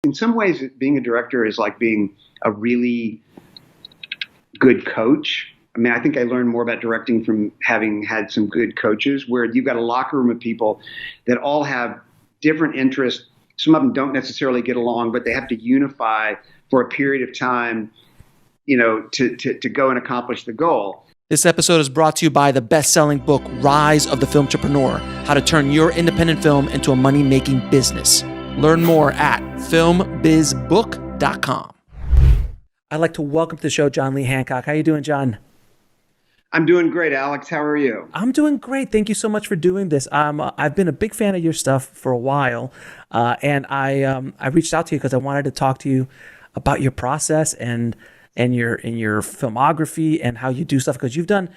In some ways, being a director is like being a really good coach. I mean, I think I learned more about directing from having had some good coaches, where you've got a locker room of people that all have different interests. Some of them don't necessarily get along, but they have to unify for a period of time, to go and accomplish the goal. This episode is brought to you by the best-selling book, Rise of the Film Entrepreneur: How to Turn Your Independent Film into a Money-Making Business. Learn more at filmbizbook.com. I'd like to welcome to the show John Lee Hancock. How you doing, John? I'm doing great, Alex. How are you? I'm doing great. Thank you so much for doing this. I've been a big fan of your stuff for a while, and I reached out to you because I wanted to talk to you about your process and your filmography and how you do stuff, because you've been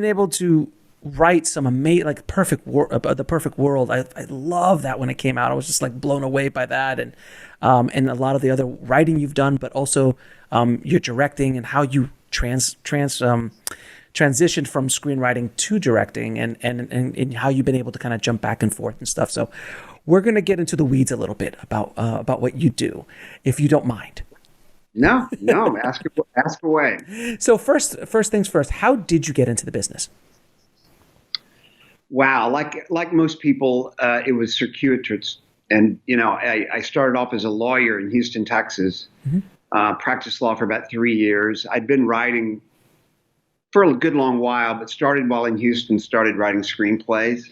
able to write some amazing, like the Perfect World. I love that when it came out. I was just like blown away by that, and a lot of the other writing you've done, but also your directing and how you transitioned from screenwriting to directing, and how you've been able to kind of jump back and forth and stuff. So we're going to get into the weeds a little bit about what you do, if you don't mind. No, ask away. So first things first, how did you get into the business? Wow, like most people, it was circuitous. And, I started off as a lawyer in Houston, Texas, practiced law for about 3 years. I'd been writing for a good long while, but started while in Houston, started writing screenplays.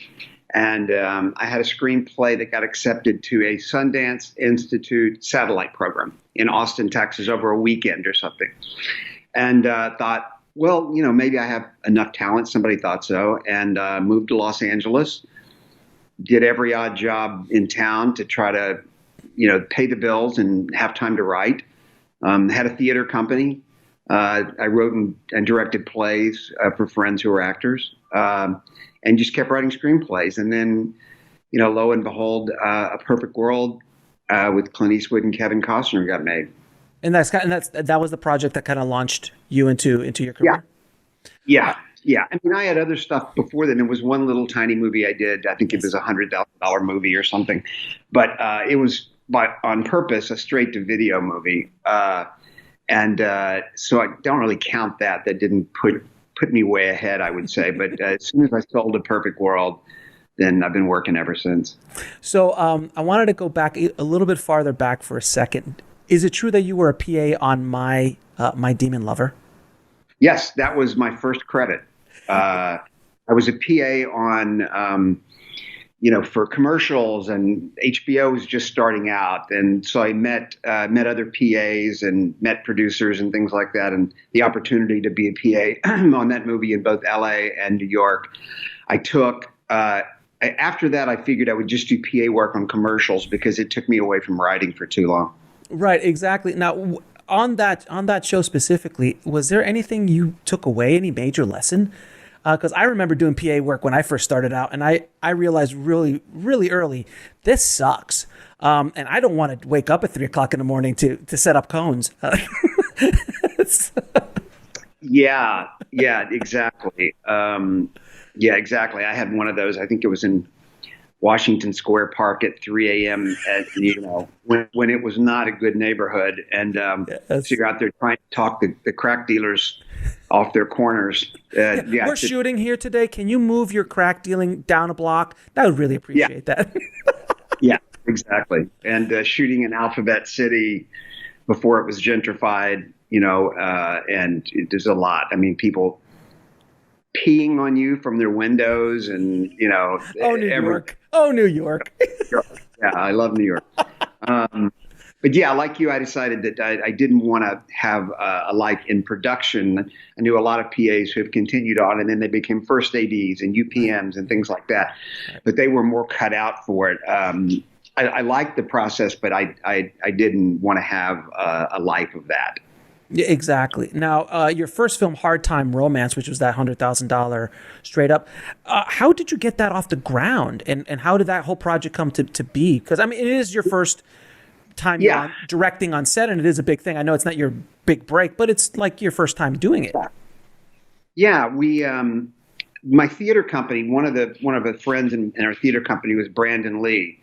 And I had a screenplay that got accepted to a Sundance Institute satellite program in Austin, Texas, over a weekend or something. And thought, well, maybe I have enough talent. Somebody thought so. And moved to Los Angeles, did every odd job in town to try to, pay the bills and have time to write. Had a theater company. I wrote and directed plays for friends who were actors, and just kept writing screenplays. And then, lo and behold, A Perfect World with Clint Eastwood and Kevin Costner got made. And that was the project that kind of launched you into your career. Yeah. I mean, I had other stuff before then. There was one little tiny movie I did. I think it was $100,000 movie or something, but it was on purpose a straight to video movie. And so I don't really count that. That didn't put me way ahead, I would say. But as soon as I sold A Perfect World, then I've been working ever since. So I wanted to go back a little bit farther back for a second. Is it true that you were a PA on My Demon Lover? Yes, that was my first credit. I was a PA on, for commercials, and HBO was just starting out. And so I met other PAs and met producers and things like that. And the opportunity to be a PA on that movie in both LA and New York, I took. After that, I figured I would just do PA work on commercials because it took me away from writing for too long. Right, exactly. Now, on that show specifically, was there anything you took away, any major lesson? Because I remember doing PA work when I first started out, and I realized really, really early, this sucks. And I don't want to wake up at 3 o'clock in the morning to set up cones. Yeah, exactly. Exactly. I had one of those. I think it was in Washington Square Park at 3 a.m. when it was not a good neighborhood, and so you're out there trying to talk the crack dealers off their corners. We're shooting here today. Can you move your crack dealing down a block? I would really appreciate that. Yeah, exactly. And shooting in Alphabet City before it was gentrified, and there's a lot. I mean, people peeing on you from their windows, and New York. Yeah, I love New York. But yeah, like you, I decided that I didn't want to have a life in production. I knew a lot of PAs who have continued on, and then they became first ADs and UPMs and things like that. But they were more cut out for it. I liked the process, but I didn't want to have a life of that. Yeah, exactly. Now, your first film, Hard Time Romance, which was that $100,000 straight up, how did you get that off the ground? And how did that whole project come to be? Because, I mean, it is your first time directing on set, and it is a big thing. I know it's not your big break, but it's like your first time doing it. Yeah, we my theater company, one of the friends in our theater company was Brandon Lee,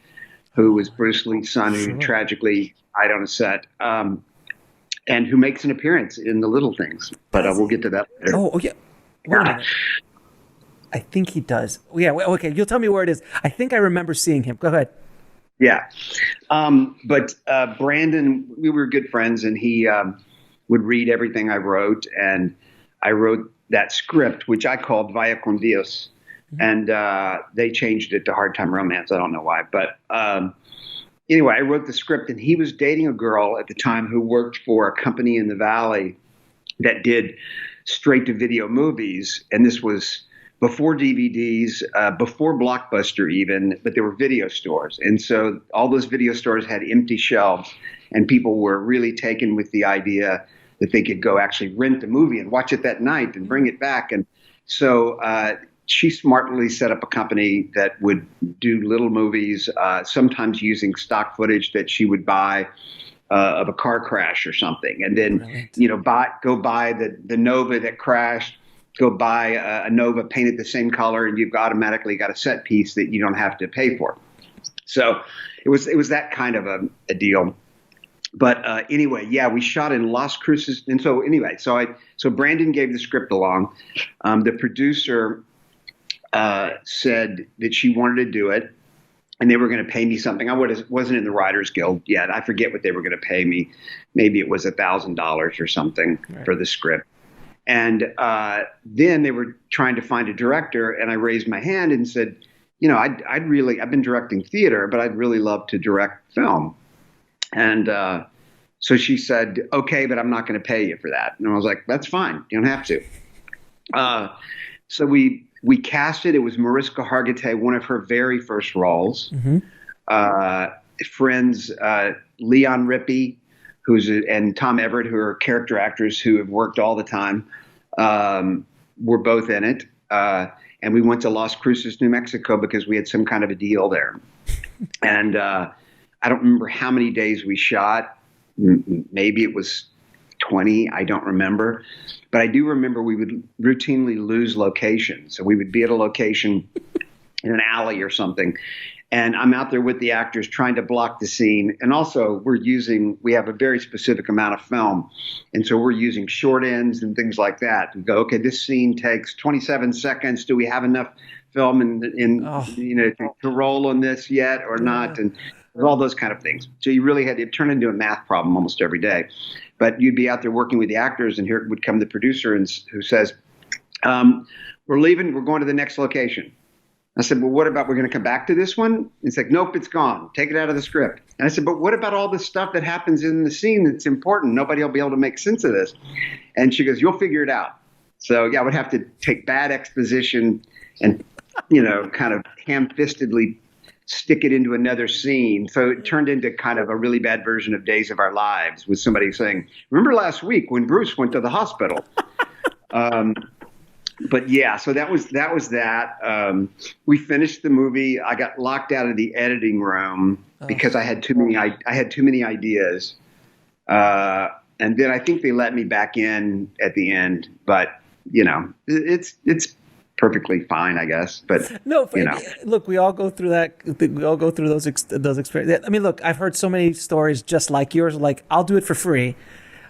who was Bruce Lee's son, who tragically died on a set, and who makes an appearance in The Little Things. But we'll get to that later. Oh yeah. Wait a minute. I think he does. Yeah. Okay. You'll tell me where it is. I think I remember seeing him. Go ahead. Yeah. But Brandon, we were good friends, and he would read everything I wrote, and I wrote that script, which I called Vaya con Dios, and they changed it to Hard Time Romance. I don't know why, but anyway, I wrote the script, and he was dating a girl at the time who worked for a company in the Valley that did straight-to-video movies, and this was before DVDs, before Blockbuster even, but there were video stores. And so all those video stores had empty shelves, and people were really taken with the idea that they could go actually rent the movie and watch it that night and bring it back. And so she smartly set up a company that would do little movies, sometimes using stock footage that she would buy of a car crash or something. And then, go buy the Nova that crashed, go buy a Nova, paint it the same color, and you've automatically got a set piece that you don't have to pay for. So it was that kind of a deal. But anyway, yeah, we shot in Las Cruces. And so anyway, so Brandon gave the script along. The producer said that she wanted to do it, and they were going to pay me something. I wasn't in the Writers Guild yet. I forget what they were going to pay me. Maybe it was $1,000 or something for the script. And then they were trying to find a director, and I raised my hand and said, I've been directing theater, but I'd really love to direct film. And so she said, okay, but I'm not going to pay you for that. And I was like, that's fine. You don't have to. So we cast it. It was Mariska Hargitay, one of her very first roles. Friends, Leon Rippey, and Tom Everett, who are character actors who have worked all the time, were both in it. And we went to Las Cruces, New Mexico, because we had some kind of a deal there. And I don't remember how many days we shot. Maybe it was 20. I don't remember. But I do remember we would routinely lose location. So we would be at a location in an alley or something, and I'm out there with the actors trying to block the scene. And also we have a very specific amount of film. And so we're using short ends and things like that. We go, okay, this scene takes 27 seconds. Do we have enough film to roll on this yet or not? And all those kind of things. So you really had to turn into a math problem almost every day. But you'd be out there working with the actors, and here would come the producer who says, we're leaving, we're going to the next location. I said, well, what about, we're going to come back to this one? It's like, nope, it's gone. Take it out of the script. And I said, but what about all the stuff that happens in the scene that's important? Nobody will be able to make sense of this. And she goes, you'll figure it out. So yeah, I would have to take bad exposition and, kind of ham-fistedly stick it into another scene. So it turned into kind of a really bad version of Days of Our Lives, with somebody saying, remember last week when Bruce went to the hospital? But yeah, so that was that. We finished the movie. I got locked out of the editing room because I had too many ideas. And then I think they let me back in at the end, but it's perfectly fine, I guess. But no, look, we all go through that. We all go through those experiences. I mean, look, I've heard so many stories just like yours. Like, I'll do it for free.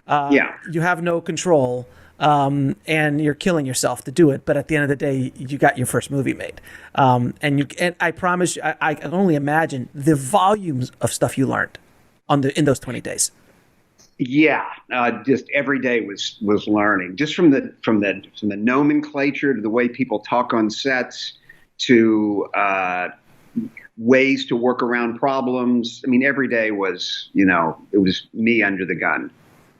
You have no control, and you're killing yourself to do it. But at the end of the day, you got your first movie made. And I promise you, I can only imagine the volumes of stuff you learned in those 20 days. Yeah, just every day was learning, just from the nomenclature to the way people talk on sets to ways to work around problems. I mean, every day was, it was me under the gun.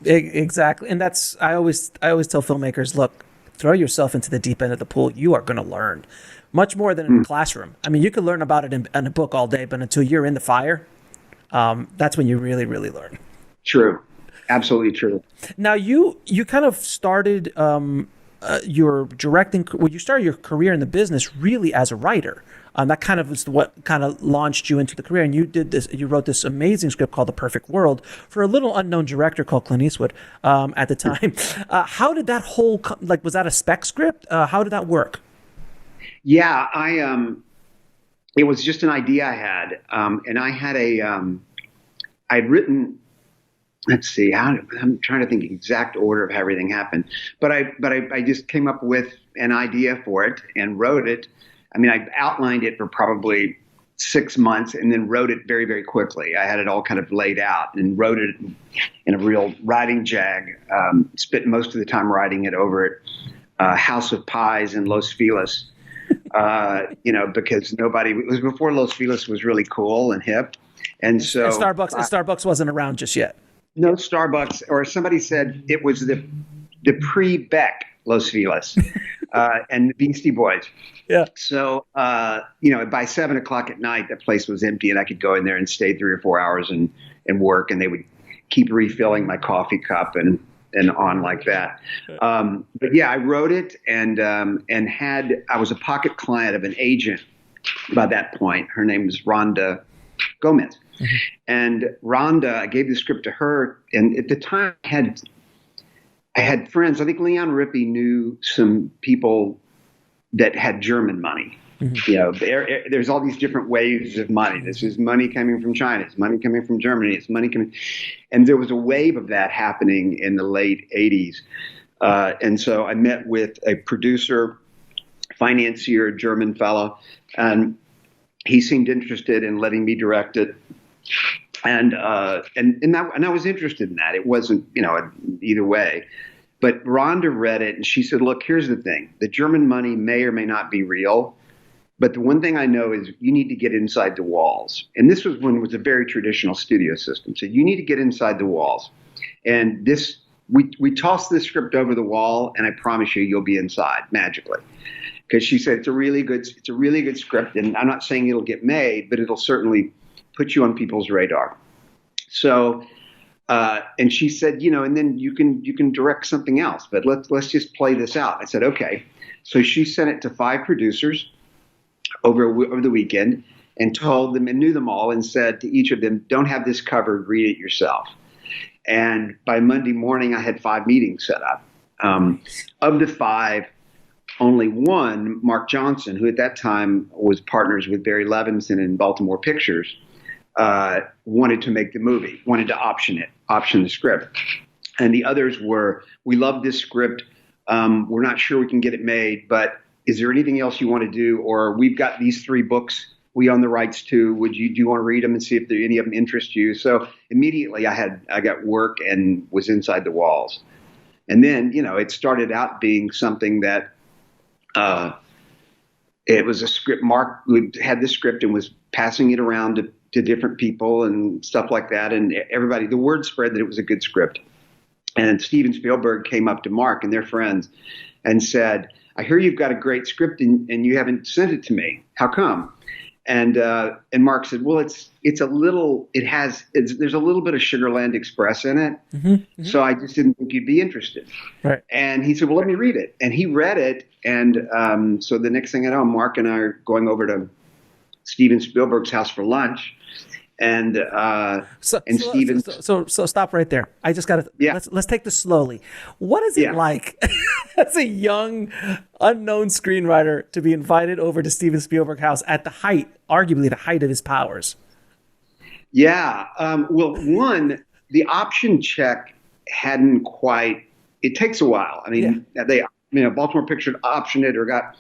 Exactly, and I always tell filmmakers, look, throw yourself into the deep end of the pool. You are going to learn much more than in a classroom. I mean, you can learn about it in a book all day, but until you're in the fire, that's when you really, really learn. True. Absolutely true. Now, you kind of started your directing. Well, you started your career in the business really as a writer. That kind of was what kind of launched you into the career. And you did this. You wrote this amazing script called The Perfect World for a little unknown director called Clint Eastwood at the time. How did that was that a spec script? How did that work? Yeah, it was just an idea I had, and I had I'd written. Let's see. I'm trying to think exact order of how everything happened, but I just came up with an idea for it and wrote it. I mean, I outlined it for probably 6 months and then wrote it very, very quickly. I had it all kind of laid out and wrote it in a real writing jag. Spent most of the time writing it over at House of Pies in Los Feliz, because it was before Los Feliz was really cool and hip. And so Starbucks wasn't around just yet. No Starbucks, or somebody said it was the pre-Beck Los Feliz and the Beastie Boys. Yeah. So, by 7:00 at night, the place was empty and I could go in there and stay 3 or 4 hours and work, and they would keep refilling my coffee cup and on like that. But yeah, I wrote it and I was a pocket client of an agent by that point. Her name was Rhonda Gomez. Mm-hmm. And Rhonda, I gave the script to her, and at the time I had friends. I think Leon Rippey knew some people that had German money. Mm-hmm. There's all these different waves of money. This is money coming from China. It's money coming from Germany. It's money coming, and there was a wave of that happening in the late '80s. And so I met with a producer, financier, German fellow, and he seemed interested in letting me direct it. And I was interested in that. It wasn't, either way. But Rhonda read it and she said, look, here's the thing. The German money may or may not be real. But the one thing I know is you need to get inside the walls. And this was when it was a very traditional studio system. So you need to get inside the walls. And we tossed this script over the wall, and I promise you'll be inside magically. Because she said it's a really good script. And I'm not saying it'll get made, but it'll certainly put you on people's radar. So, and she said, and then you can direct something else, but let's just play this out. I said, okay. So she sent it to 5 producers over the weekend and told them and knew them all and said to each of them, don't have this covered, read it yourself. And by Monday morning, I had 5 meetings set up. Of the 5, only one, Mark Johnson, who at that time was partners with Barry Levinson in Baltimore Pictures, wanted to make the movie, wanted to option the script. And the others were, we love this script. We're not sure we can get it made, but is there anything else you want to do? Or we've got these 3 books we own the rights to. Do you want to read them and see if any of them interest you? So immediately I got work and was inside the walls. And then, it started out being something that, it was a script. Mark had the script and was passing it around to different people and stuff like that. And everybody, the word spread that it was a good script. And Steven Spielberg came up to Mark and their friends and said, I hear you've got a great script and you haven't sent it to me. How come? And Mark said, well, there's a little bit of Sugarland Express in it. Mm-hmm, mm-hmm. So I just didn't think you'd be interested. Right. And he said, well, let me read it. And he read it. And so the next thing I know, Mark and I are going over to Steven Spielberg's house for lunch. And Steven. So stop right there. I just got to. Yeah. Let's take this slowly. What is it like as a young, unknown screenwriter to be invited over to Steven Spielberg's house at arguably the height of his powers? Yeah. Well, one, the option check hadn't quite. It takes a while. I mean, Baltimore Pictures optioned it or got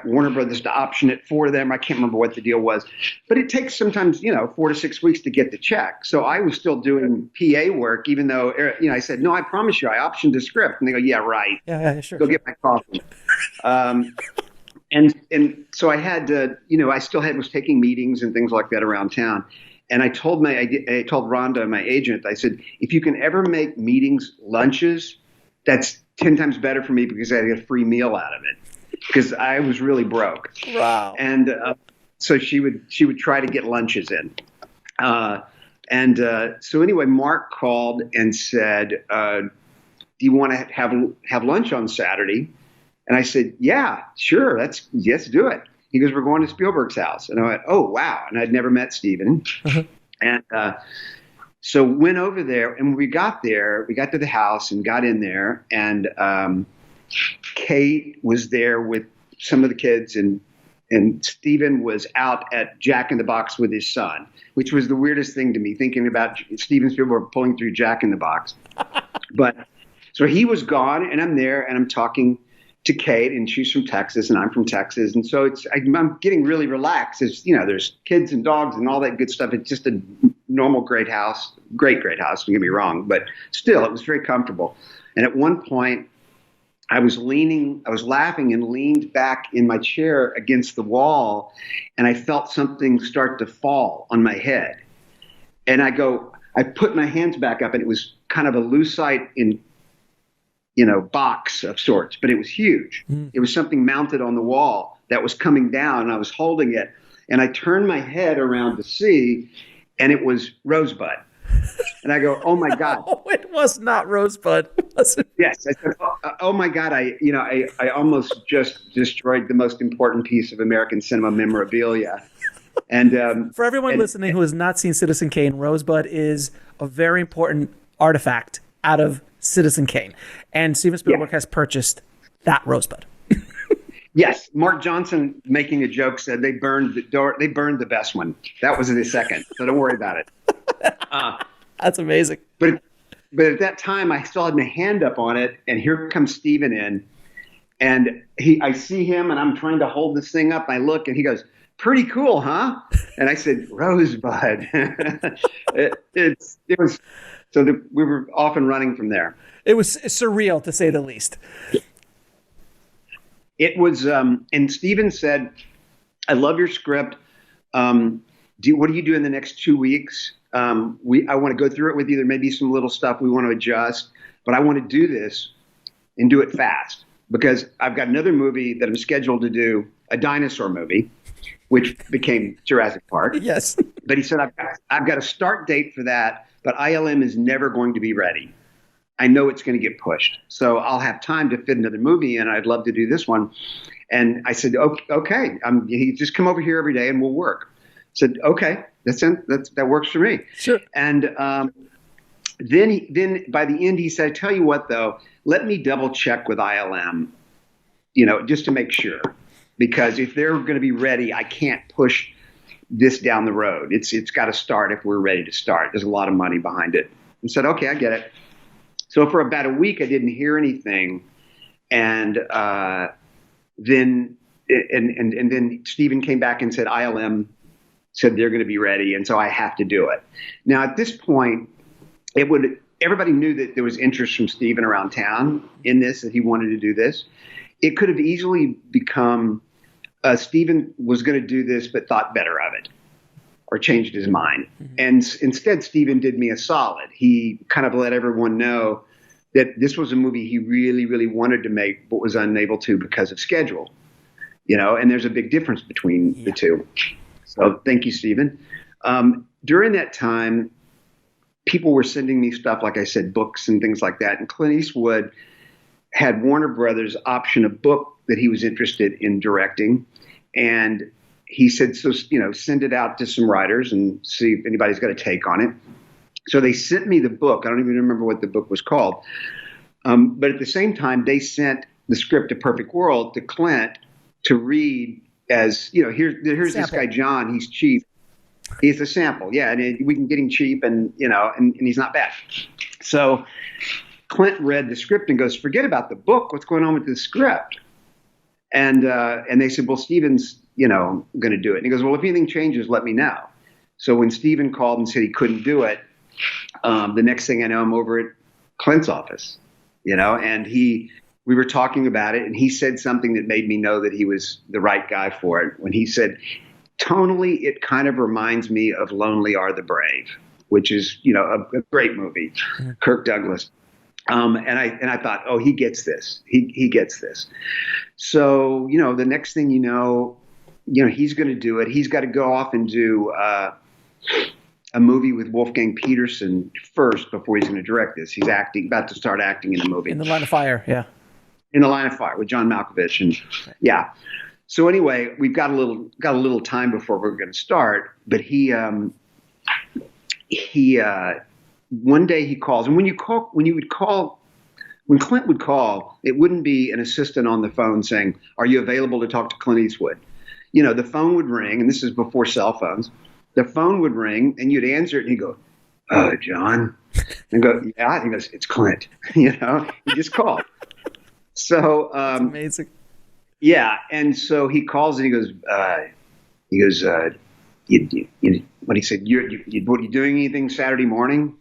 Warner Brothers to option it for them. I can't remember what the deal was, but it takes sometimes, 4 to 6 weeks to get the check. So I was still doing PA work, even though, I said, no, I promise you, I optioned the script. And they go, yeah, right. Yeah, sure. Go get my coffee. And so I had to, I still was taking meetings and things like that around town. And I told Rhonda, my agent, I said, if you can ever make meetings lunches, that's 10 times better for me because I get a free meal out of it. Because I was really broke. Wow. And so she would try to get lunches in. So anyway, Mark called and said, do you want to have lunch on Saturday? And I said, yeah, sure. Let's do it. He goes, we're going to Spielberg's house. And I went, oh, wow. And I'd never met Steven. Uh-huh. And so went over there. And when we got there, we got to the house and got in there. And Kate was there with some of the kids and and Steven was out at Jack in the Box with his son, which was the weirdest thing to me, thinking about Steven Spielberg pulling through Jack in the Box. But so he was gone, and I'm there, and I'm talking to Kate, and she's from Texas, and I'm from Texas, and so I'm getting really relaxed. As you know, there's kids and dogs and all that good stuff. It's just a normal great house, great house. Don't get me wrong, but still, it was very comfortable. And at one point, I was laughing and leaned back in my chair against the wall, and I felt something start to fall on my head. And I put my hands back up, and it was kind of a lucite box of sorts, but it was huge. It was something mounted on the wall that was coming down, and I was holding it. And I turned my head around to see, and it was Rosebud. And I go, oh my God. No, it was not Rosebud. Yes. I said, oh my God. I almost just destroyed the most important piece of American cinema memorabilia. And for everyone listening who has not seen Citizen Kane, Rosebud is a very important artifact out of Citizen Kane. And Steven Spielberg has purchased that Rosebud. Yes. Mark Johnson, making a joke, said they burned the best one. That was the second. So don't worry about it. That's amazing. But at that time, I still had my hand up on it, and here comes Steven in, and I see him, and I'm trying to hold this thing up. I look, and he goes, "Pretty cool, huh?" And I said, "Rosebud." it was so that we were off and running from there. It was surreal, to say the least. It was, and Steven said, "I love your script. What do you do in the next 2 weeks? I want to go through it with you. There may be some little stuff we want to adjust, but I want to do this and do it fast because I've got another movie that I'm scheduled to do, a dinosaur movie, which became Jurassic Park." Yes. But he said, I've got a start date for that, but ILM is never going to be ready. I know it's going to get pushed. So I'll have time to fit another movie in. I'd love to do this one. And I said, okay. He just come over here every day and we'll work. I said, okay, that works for me. Sure. And then by the end, he said, I tell you what, though, let me double check with ILM, just to make sure. Because if they're going to be ready, I can't push this down the road. It's got to start if we're ready to start. There's a lot of money behind it. And said, okay, I get it. So for about a week, I didn't hear anything. And then Steven came back and said, ILM said they're going to be ready. And so I have to do it. Now, at this point, everybody knew that there was interest from Steven around town in this, that he wanted to do this. It could have easily become Steven was going to do this, but thought better of it or changed his mind. Mm-hmm. And instead, Steven did me a solid. He kind of let everyone know that this was a movie he really, really wanted to make, but was unable to because of schedule, and there's a big difference between the two. So thank you, Steven. During that time, people were sending me stuff, like I said, books and things like that. And Clint Eastwood had Warner Brothers option a book that he was interested in directing. And he said, so, send it out to some writers and see if anybody's got a take on it. So they sent me the book. I don't even remember what the book was called. But at the same time, they sent the script to Perfect World to Clint to read as, here's this guy, John. He's cheap. He's a sample. Yeah. And we can get him cheap and he's not bad. So Clint read the script and goes, forget about the book. What's going on with the script? And they said, well, Steven's, going to do it. And he goes, well, if anything changes, let me know. So when Steven called and said he couldn't do it, the next thing I know, I'm over at Clint's office, and we were talking about it, and he said something that made me know that he was the right guy for it. When he said, tonally, it kind of reminds me of Lonely Are the Brave, which is, a great movie, Kirk Douglas. And I thought, oh, he gets this. He gets this. So, the next thing he's going to do it. He's got to go off and do a movie with Wolfgang Peterson first before he's going to direct this. He's about to start acting in a movie. In the Line of Fire, yeah. In the Line of Fire with John Malkovich, and yeah. So anyway, we've got a little time before we're going to start. But he one day he calls, and when Clint would call, it wouldn't be an assistant on the phone saying, "Are you available to talk to Clint Eastwood?" the phone would ring, and this is before cell phones. The phone would ring, and you'd answer it, and he'd go, John. And go, yeah. And he goes, it's Clint. He just called. So That's amazing. Yeah, and so he calls and he goes, what he said, what are you doing anything Saturday morning?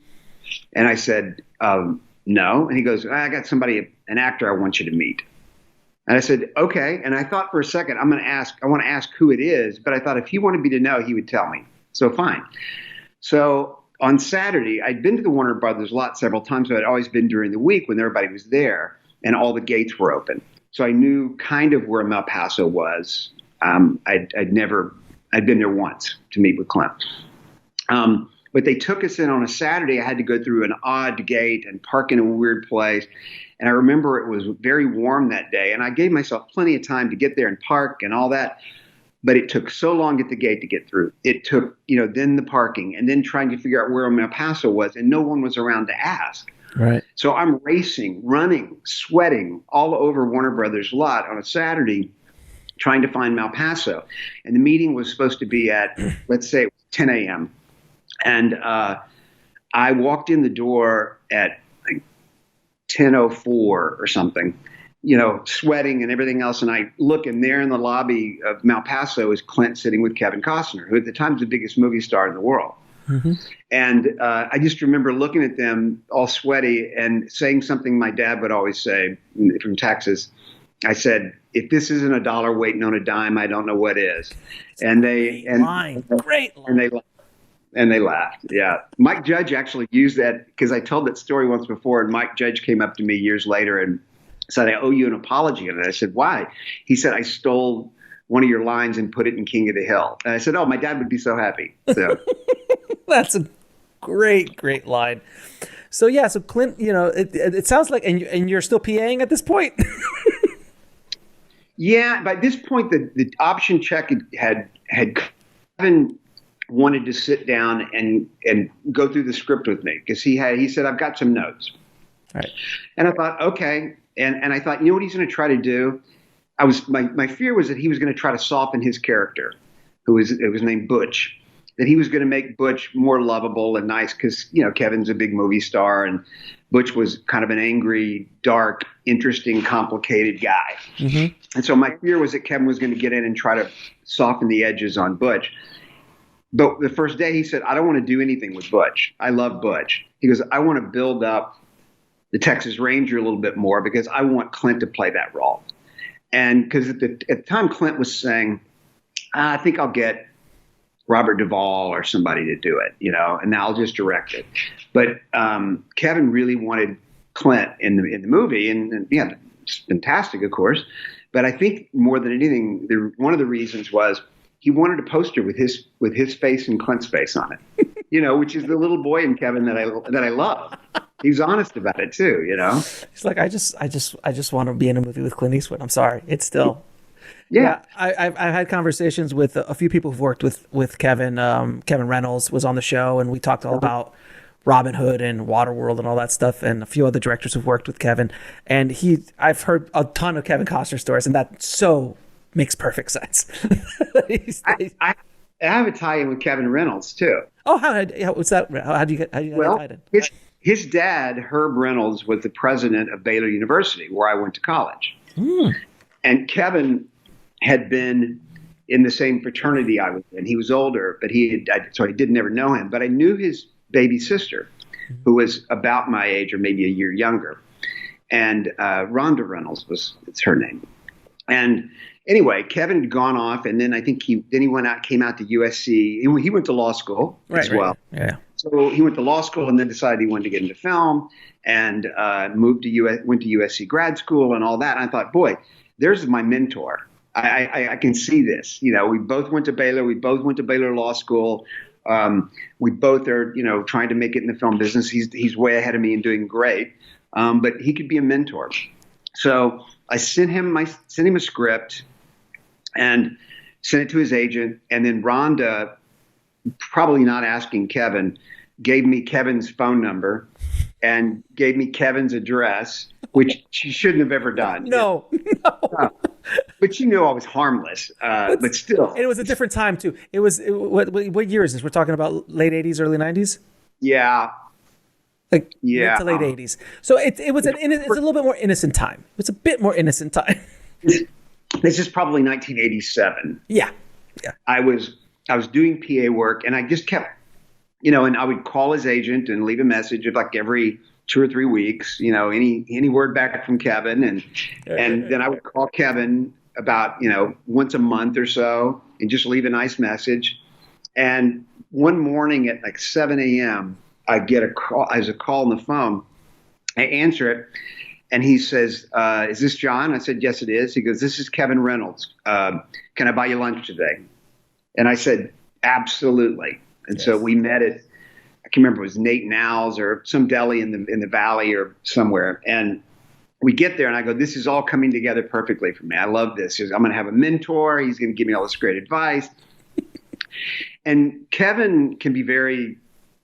And I said, no. And he goes, I got an actor I want you to meet. And I said, okay. And I thought for a second, I want to ask who it is. But I thought if he wanted me to know, he would tell me. So fine. So on Saturday, I'd been to the Warner Brothers lot several times, but I'd always been during the week when everybody was there and all the gates were open. So I knew kind of where Malpaso was. I'd been there once to meet with Clint. But they took us in on a Saturday. I had to go through an odd gate and park in a weird place. And I remember it was very warm that day. And I gave myself plenty of time to get there and park and all that. But it took so long at the gate to get through. It took, then the parking and then trying to figure out where Malpaso was. And no one was around to ask. Right. So I'm racing, running, sweating all over Warner Brothers lot on a Saturday trying to find Malpaso. And the meeting was supposed to be at, let's say, 10 a.m. And I walked in the door at like 10:04 or something, sweating and everything else. And I look, and there in the lobby of Malpaso is Clint sitting with Kevin Costner, who at the time was the biggest movie star in the world. Mm-hmm. And I just remember looking at them all sweaty and saying something my dad would always say from Texas. I said, if this isn't a dollar waiting on a dime, I don't know what is. And great line. And they laughed. Yeah. Mike Judge actually used that because I told that story once before. And Mike Judge came up to me years later and said, I owe you an apology. And I said, why? He said, I stole one of your lines and put it in King of the Hill. And I said, oh, my dad would be so happy. So that's a great line. So yeah, so Clint, it sounds like, and you're still PAing at this point. Yeah, by this point, the option check had Kevin wanted to sit down and go through the script with me because he said, I've got some notes. Right. And I thought, okay. And I thought, what he's going to try to do? My fear was that he was going to try to soften his character, it was named Butch, that he was going to make Butch more lovable and nice because, Kevin's a big movie star and Butch was kind of an angry, dark, interesting, complicated guy. Mm-hmm. And so my fear was that Kevin was going to get in and try to soften the edges on Butch. But the first day he said, I don't want to do anything with Butch. I love Butch. He goes, I want to build up the Texas Ranger a little bit more because I want Clint to play that role. And because at the time Clint was saying, I think I'll get Robert Duvall or somebody to do it, and I'll just direct it. But Kevin really wanted Clint in the movie, and yeah, it's fantastic, of course. But I think more than anything, one of the reasons was he wanted a poster with his face and Clint's face on it, which is the little boy in Kevin that I love. He's honest about it too, He's like, I just want to be in a movie with Clint Eastwood. I'm sorry, it's still. Yeah. I've had conversations with a few people who've worked with Kevin. Kevin Reynolds was on the show, and we talked all about Robin Hood and Waterworld and all that stuff, and a few other directors who've worked with Kevin. And I've heard a ton of Kevin Costner stories, and that so makes perfect sense. I have a tie-in with Kevin Reynolds too. Oh, what's that? How do you get tied in? His dad, Herb Reynolds, was the president of Baylor University, where I went to college. And Kevin had been in the same fraternity I was in. He was older, but so I did never know him. But I knew his baby sister, who was about my age or maybe a year younger. And Rhonda Reynolds it's her name. And anyway, Kevin had gone off, and then I think he came out to USC. He went to law school as well. Yeah. So he went to law school and then decided he wanted to get into film and went to USC grad school and all that. And I thought, boy, there's my mentor. I can see this. We both went to Baylor. We both went to Baylor Law School. We both are, trying to make it in the film business. He's way ahead of me and doing great. But he could be a mentor. So I sent him a script and sent it to his agent. And then Rhonda, probably not asking Kevin, gave me Kevin's phone number and gave me Kevin's address, which she shouldn't have ever done. No. but I was harmless. But still, And it was a different time too. What year is this? We're talking about late 80s, early 90s? yeah, Like mid yeah. to late 80s. So it's a little bit more innocent time. It's a bit more innocent time. This is probably 1987. Yeah. Yeah. I was doing PA work, and I just kept, and I would call his agent and leave a message of like every 2 or 3 weeks, any word back from Kevin, and then I would call Kevin about once a month or so and just leave a nice message. And one morning at like 7 a.m. I get a call. As a call on the phone, I answer it, and he says, "Is this John?" I said, "Yes, it is." He goes, "This is Kevin Reynolds. Can I buy you lunch today?" And I said, "Absolutely." And so we met at, I can't remember, it was Nate and Al's or some deli in the valley or somewhere. And we get there, and I go, "This is all coming together perfectly for me. I love this. I'm going to have a mentor. He's going to give me all this great advice." And Kevin can be very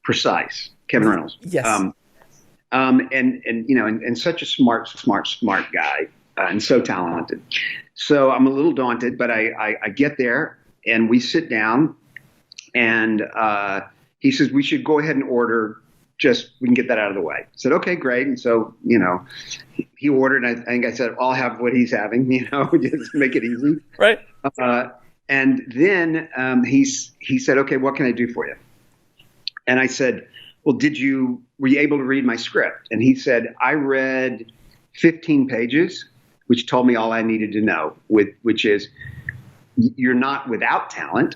precise. Kevin Reynolds. Yes. And such a smart guy, and so talented. So I'm a little daunted, but I get there and we sit down, and he says, "We should go ahead and order, just we can get that out of the way." I said, "Okay, great." And so, he ordered, and I think I said, "I'll have what he's having, just make it easy." Right. And then he said, "Okay, what can I do for you?" And I said, "Well, were you able to read my script?" And he said, "I read 15 pages, which told me all I needed to know, which is you're not without talent."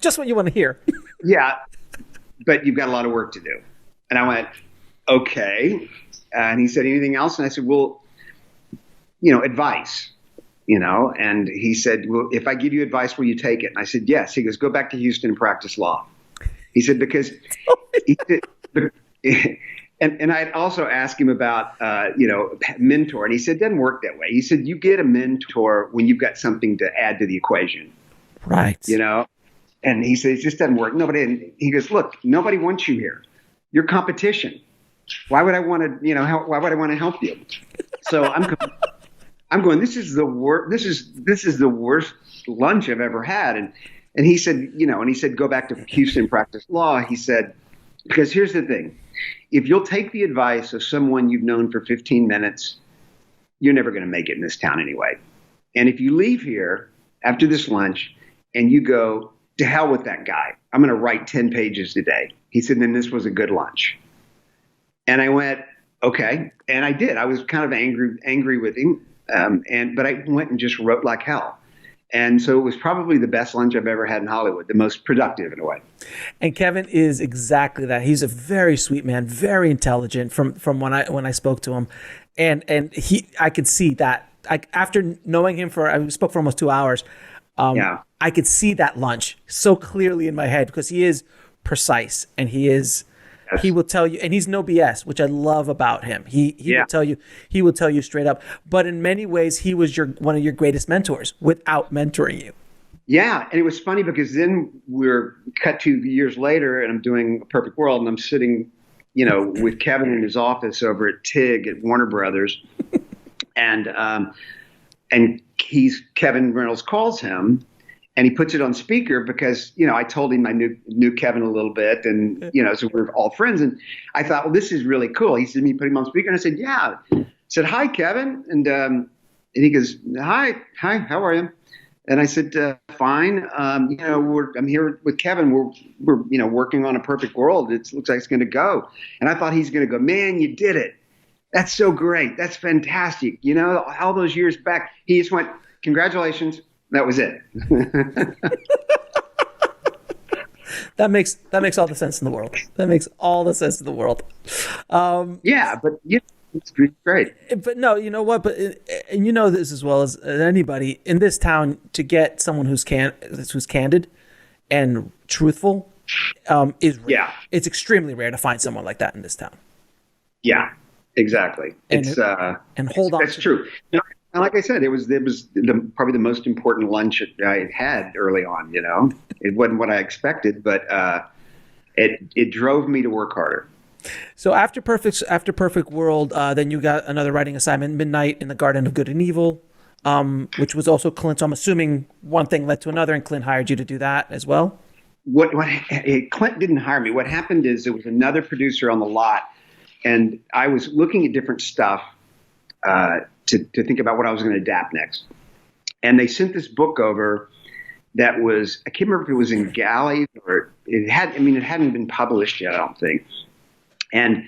Just what you want to hear. Yeah, but you've got a lot of work to do. And I went, "Okay." And he said, "Anything else?" And I said, "Well, advice. And he said, "Well, if I give you advice, will you take it?" And I said, "Yes." He goes, "Go back to Houston and practice law." He said, because he said, and I'd also asked him about, mentor. And he said, "It doesn't work that way." He said, "You get a mentor when you've got something to add to the equation." Right. And he said, "It just doesn't work." He goes, "Look, nobody wants you here. You're competition. Why would I want to, why would I want to help you?" So I'm going, this is the worst lunch I've ever had. And he said, "Go back to Houston and practice law." He said, "Because here's the thing. If you'll take the advice of someone you've known for 15 minutes, you're never going to make it in this town anyway. And if you leave here after this lunch and you go, to hell with that guy, I'm going to write 10 pages today." He said, "Then this was a good lunch." And I went, "Okay." And I did. I was kind of angry with him. But I went and just wrote like hell. And so it was probably the best lunch I've ever had in Hollywood, the most productive in a way. And Kevin is exactly that. He's a very sweet man, very intelligent from when I spoke to him. And I could see that. After knowing him I spoke for almost 2 hours. I could see that lunch so clearly in my head, because he is precise, and he will tell you, and he's no BS, which I love about him. He will tell you straight up. But in many ways, he was one of your greatest mentors without mentoring you. Yeah, and it was funny because then we're cut 2 years later, and I'm doing A Perfect World, and I'm sitting, with Kevin in his office over at TIG at Warner Brothers, and Kevin Reynolds calls him. And he puts it on speaker because, I told him I knew Kevin a little bit, and, so we're all friends. And I thought, well, this is really cool. He said, "Me put him on speaker." And I said, "Yeah." I said, "Hi, Kevin." And he goes, Hi, how are you?" And I said, "Fine. I'm here with Kevin. We're working on A Perfect World. It looks like it's going to go." And I thought he's going to go, "Man, you did it. That's so great. That's fantastic. All those years back." He just went, "Congratulations." That was it. That makes all the sense in the world. That makes all the sense in the world. It's great. But no, you know what? But and you know this as well as anybody in this town, to get someone who's candid and truthful is rare. Yeah. It's extremely rare to find someone like that in this town. Yeah, exactly. That's true. And like I said, it was probably the most important lunch I had early on. It wasn't what I expected, but it drove me to work harder. So after Perfect World, then you got another writing assignment, Midnight in the Garden of Good and Evil, which was also Clint. So I'm assuming one thing led to another, and Clint hired you to do that as well. Clint didn't hire me. What happened is there was another producer on the lot, and I was looking at different stuff to think about what I was going to adapt next. And they sent this book over that was, I can't remember if it was in Galley or it hadn't been published yet, I don't think. And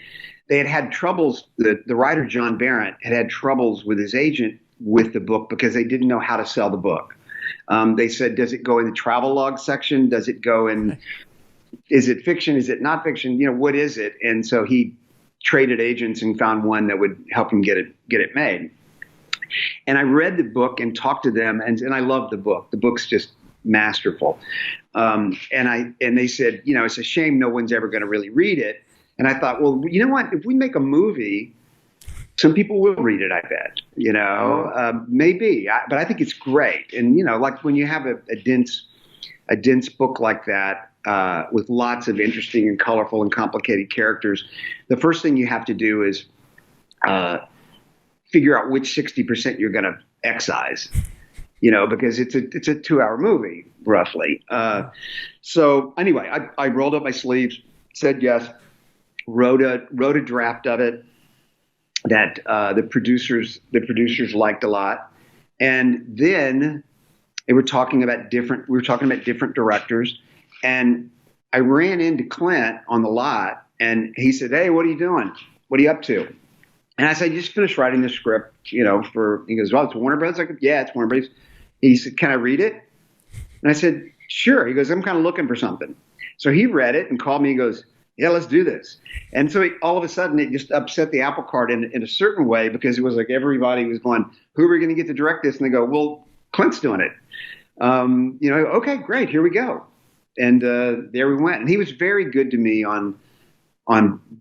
they had troubles. The writer, John Barrett, had troubles with his agent with the book because they didn't know how to sell the book. They said, does it go in the travel log section? Does it go in, is it fiction? Is it not fiction? What is it? And so he traded agents and found one that would help him get it made. And I read the book and talked to them, and I loved the book. The book's just masterful. And they said, it's a shame no one's ever going to really read it. And I thought, well, you know what? If we make a movie, some people will read it, I bet, maybe, but I think it's great. And, like when you have a dense book like that, with lots of interesting and colorful and complicated characters, the first thing you have to do is, figure out which 60% you're going to excise, because it's a 2-hour movie roughly. So anyway, I rolled up my sleeves, said yes, wrote a draft of it that the producers liked a lot, and then we were talking about different directors, and I ran into Clint on the lot, and he said, "Hey, what are you doing? What are you up to?" And I said, "I just finished writing the script, he goes, "Well, it's Warner Brothers." I go, "Yeah, it's Warner Brothers." He said, "Can I read it?" And I said, "Sure." He goes, "I'm kind of looking for something." So he read it and called me. He goes, "Yeah, let's do this." And so all of a sudden it just upset the apple cart in a certain way, because it was like everybody was going, "Who are we going to get to direct this?" And they go, "Well, Clint's doing it." Okay, great. Here we go. And there we went. And he was very good to me on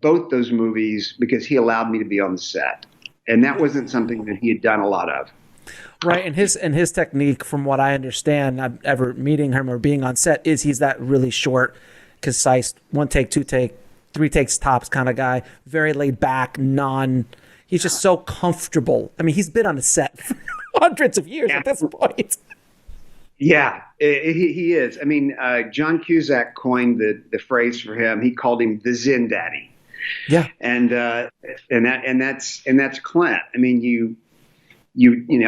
both those movies because he allowed me to be on the set. And that wasn't something that he had done a lot of. Right. And his technique, from what I understand, ever meeting him or being on set, is he's that really short, concise, 1 take, 2 take, 3 takes tops kind of guy. Very laid back, he's just so comfortable. I mean, he's been on a set for hundreds of years at this point. Yeah, he is. I mean, John Cusack coined the phrase for him. He called him the Zen Daddy. Yeah, and that's Clint. I mean,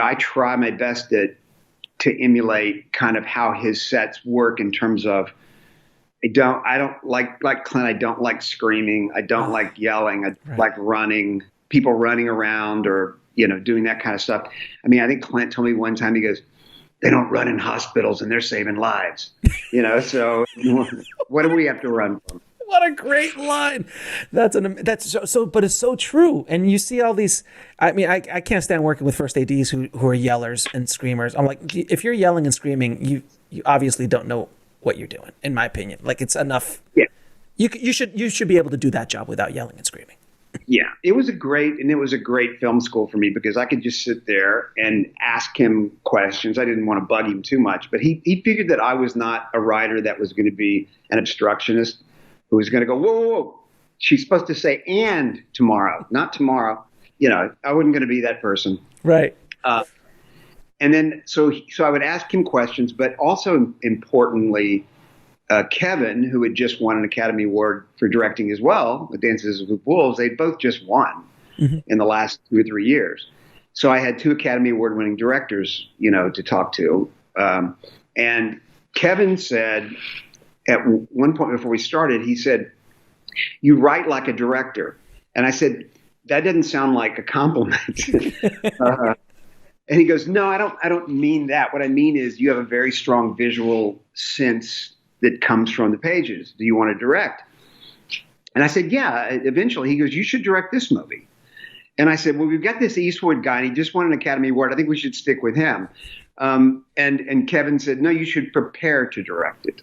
I try my best to emulate kind of how his sets work in terms of I don't like Clint. I don't like screaming. I don't like yelling. I like running, people running around or doing that kind of stuff. I mean, I think Clint told me one time, he goes, "They don't run in hospitals and they're saving lives." So what do we have to run from? What a great line. That's so, but it's so true. And you see all these, I mean, I can't stand working with first ADs who are yellers and screamers. I'm like, if you're yelling and screaming, you obviously don't know what you're doing, in my opinion. Like, it's enough. Yeah. You should be able to do that job without yelling and screaming. Yeah, it was a great film school for me because I could just sit there and ask him questions. I didn't want to bug him too much, but he figured that I was not a writer that was going to be an obstructionist who was going to go, whoa, whoa, whoa. She's supposed to say "and" tomorrow, not tomorrow. I wasn't going to be that person. Right. And then so I would ask him questions, but also importantly, Kevin, who had just won an Academy Award for directing as well, with Dances with Wolves, they both just won in the last 2 or 3 years. So I had 2 Academy Award winning directors, to talk to. And Kevin said at one point before we started, he said, "You write like a director." And I said, "That doesn't sound like a compliment." And he goes, "No, I don't mean that. What I mean is you have a very strong visual sense that comes from the pages. Do you want to direct?" And I said, "Yeah, eventually." He goes, "You should direct this movie." And I said, "Well, we've got this Eastwood guy, and he just won an Academy Award. I think we should stick with him." And Kevin said, "No, you should prepare to direct it.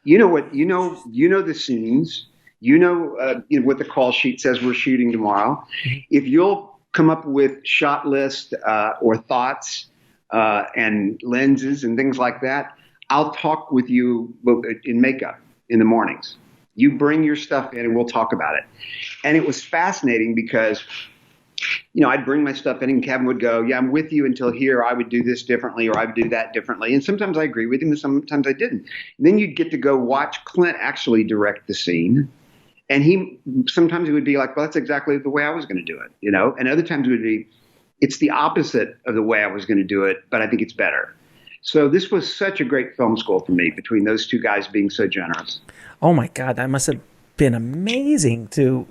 You know the scenes. What the call sheet says we're shooting tomorrow. If you'll come up with shot list or thoughts and lenses and things like that, I'll talk with you in makeup in the mornings. You bring your stuff in and we'll talk about it. And it was fascinating because, I'd bring my stuff in and Kevin would go, yeah, I'm with you until here. I would do this differently or I would do that differently. And sometimes I agree with him and sometimes I didn't. And then you'd get to go watch Clint actually direct the scene. And sometimes he would be like, well, that's exactly the way I was going to do it, And other times it would be, it's the opposite of the way I was going to do it, but I think it's better. So this was such a great film school for me between those two guys being so generous. Oh my God, that must have been amazing to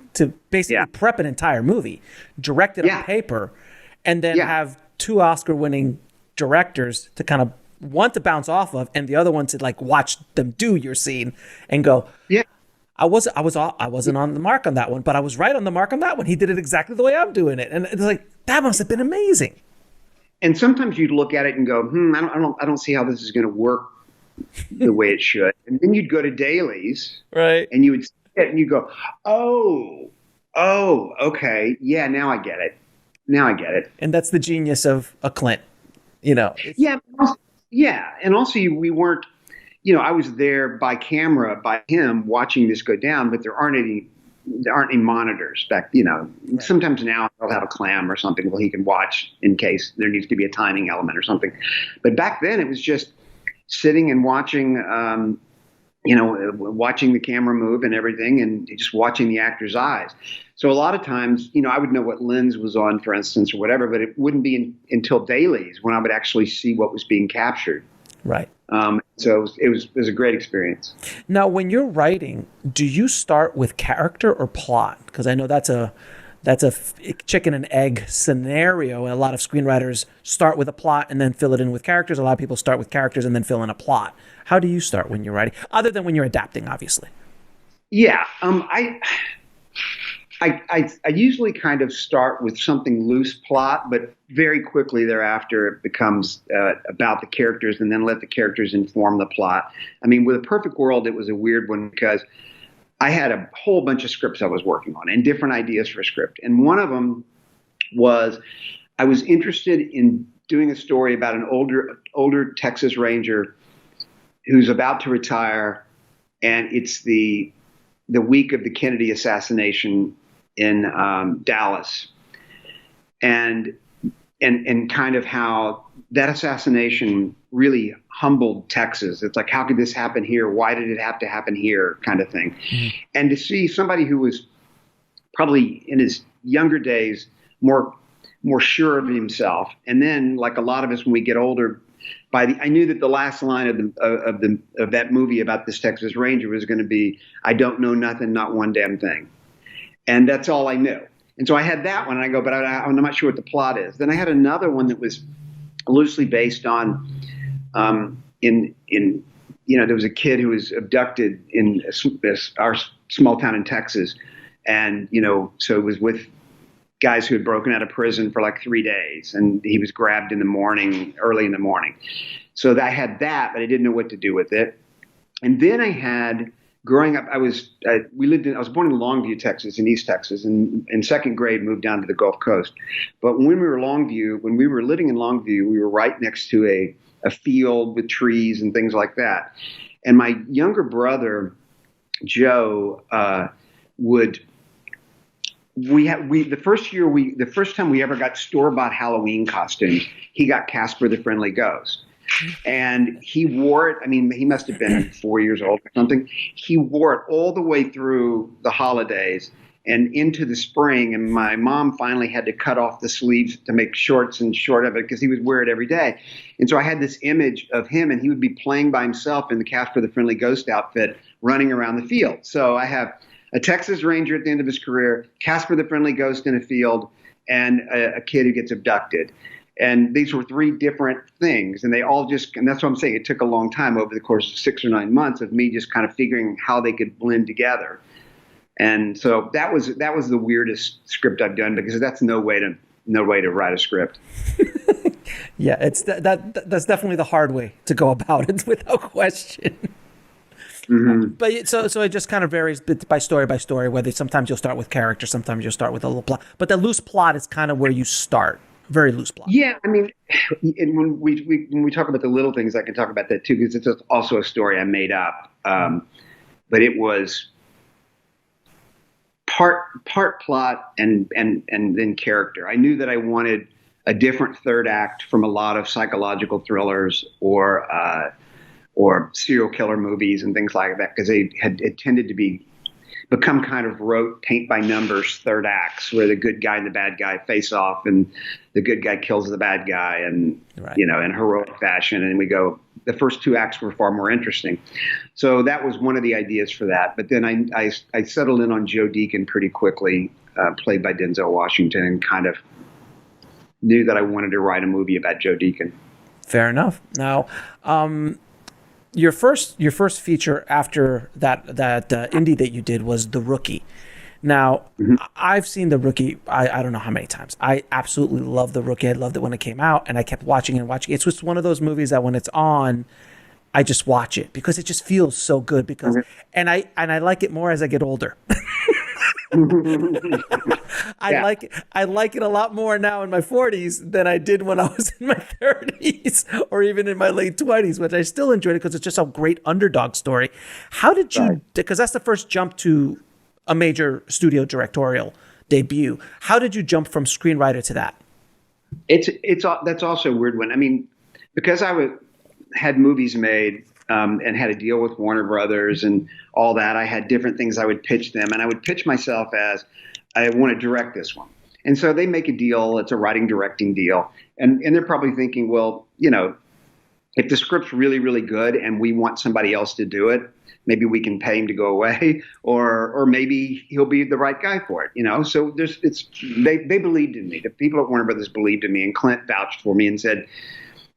basically prep an entire movie, direct it on paper, and then have two Oscar-winning directors to kind of one to bounce off of, and the other one to like watch them do your scene and go, yeah. I wasn't on the mark on that one, but I was right on the mark on that one. He did it exactly the way I'm doing it, and it's like that must have been amazing. And sometimes you'd look at it and go, I don't see how this is going to work the way it should. And then you'd go to dailies, right? And you would see it and you go, oh, okay, yeah, now I get it. And that's the genius of a Clint, Yeah, and also we weren't. I was there by camera by him watching this go down, but there aren't any monitors back. Right. Sometimes now they'll have a clam or something where he can watch in case there needs to be a timing element or something. But back then it was just sitting and watching, watching the camera move and everything, and just watching the actor's eyes. So a lot of times, I would know what lens was on, for instance, or whatever, but it wouldn't be until dailies when I would actually see what was being captured. Right. So it was a great experience. Now, when you're writing, do you start with character or plot? Because I know that's a chicken and egg scenario, and a lot of screenwriters start with a plot and then fill it in with characters. A lot of people start with characters and then fill in a plot. How do you start when you're writing, other than when you're adapting, obviously? Yeah, I usually kind of start with something loose plot, but very quickly thereafter it becomes about the characters, and then let the characters inform the plot. I mean, with A Perfect World, it was a weird one because I had a whole bunch of scripts I was working on and different ideas for a script. And one of them was I was interested in doing a story about an older Texas Ranger who's about to retire, and it's the week of the Kennedy assassination in Dallas, and kind of how that assassination really humbled Texas. It's like, how could this happen here? Why did it have to happen here? Kind of thing. Mm-hmm. And to see somebody who was probably in his younger days more sure of himself, and then like a lot of us when we get older, I knew that the last line of that movie about this Texas Ranger was going to be, "I don't know nothing, not one damn thing." And that's all I knew. And so I had that one, and I go, but I'm not sure what the plot is. Then I had another one that was loosely based on, there was a kid who was abducted in our small town in Texas, and so it was with guys who had broken out of prison for like 3 days, and he was grabbed early in the morning. So I had that, but I didn't know what to do with it. And then I had. Growing up, I was born in Longview, Texas, in East Texas, and in second grade moved down to the Gulf Coast. But when we were living in Longview, we were right next to a field with trees and things like that. And my younger brother, Joe, the first time we ever got store-bought Halloween costumes, he got Casper the Friendly Ghost. And he wore it. I mean, he must have been 4 years old or something. He wore it all the way through the holidays and into the spring. And my mom finally had to cut off the sleeves to make shorts and short of it because he would wear it every day. And so I had this image of him, and he would be playing by himself in the Casper the Friendly Ghost outfit running around the field. So I have a Texas Ranger at the end of his career, Casper the Friendly Ghost in a field, and a kid who gets abducted. And these were three different things, and and that's what I'm saying. It took a long time over the course of 6 or 9 months of me just kind of figuring how they could blend together. And so that was the weirdest script I've done, because that's no way to write a script. Yeah, it's that's definitely the hard way to go about it, without question. Mm-hmm. But so it just kind of varies by story, whether sometimes you'll start with character, sometimes you'll start with a little plot. But the loose plot is kind of where you start. Very loose plot. Yeah, I mean, and when we talk about the little things, I can talk about that too, because it's also a story I made up. But it was part plot and then character. I knew that I wanted a different third act from a lot of psychological thrillers or serial killer movies and things like that, because it tended to become kind of rote paint by numbers third acts where the good guy and the bad guy face off and the good guy kills the bad guy and Right. in heroic fashion, and we go, the first two acts were far more interesting. So that was one of the ideas for that. But then I settled in on Joe Deacon pretty quickly, played by Denzel Washington, and kind of knew that I wanted to write a movie about Joe Deacon. Fair enough. Now, your first feature after that indie that you did was The Rookie. Now, I've seen The Rookie, I don't know how many times. I absolutely love The Rookie. I loved it when it came out, and I kept watching and watching. It's just one of those movies that when it's on, I just watch it because it just feels so good. And I like it more as I get older. I like it a lot more now in my 40s than I did when I was in my 30s or even in my late 20s, which I still enjoyed it because it's just a great underdog story. How did you, because that's the first jump to a major studio directorial debut. How did you jump from screenwriter to that? That's also a weird one. I mean, because I had movies made and had a deal with Warner Brothers and all that, I had different things I would pitch them, and I would pitch myself as, I want to direct this one. And so they make a deal. It's a writing directing deal, and they're probably thinking, well, if the script's really, really good and we want somebody else to do it, maybe we can pay him to go away, or maybe he'll be the right guy for it, So they believed in me. The people at Warner Brothers believed in me, and Clint vouched for me and said,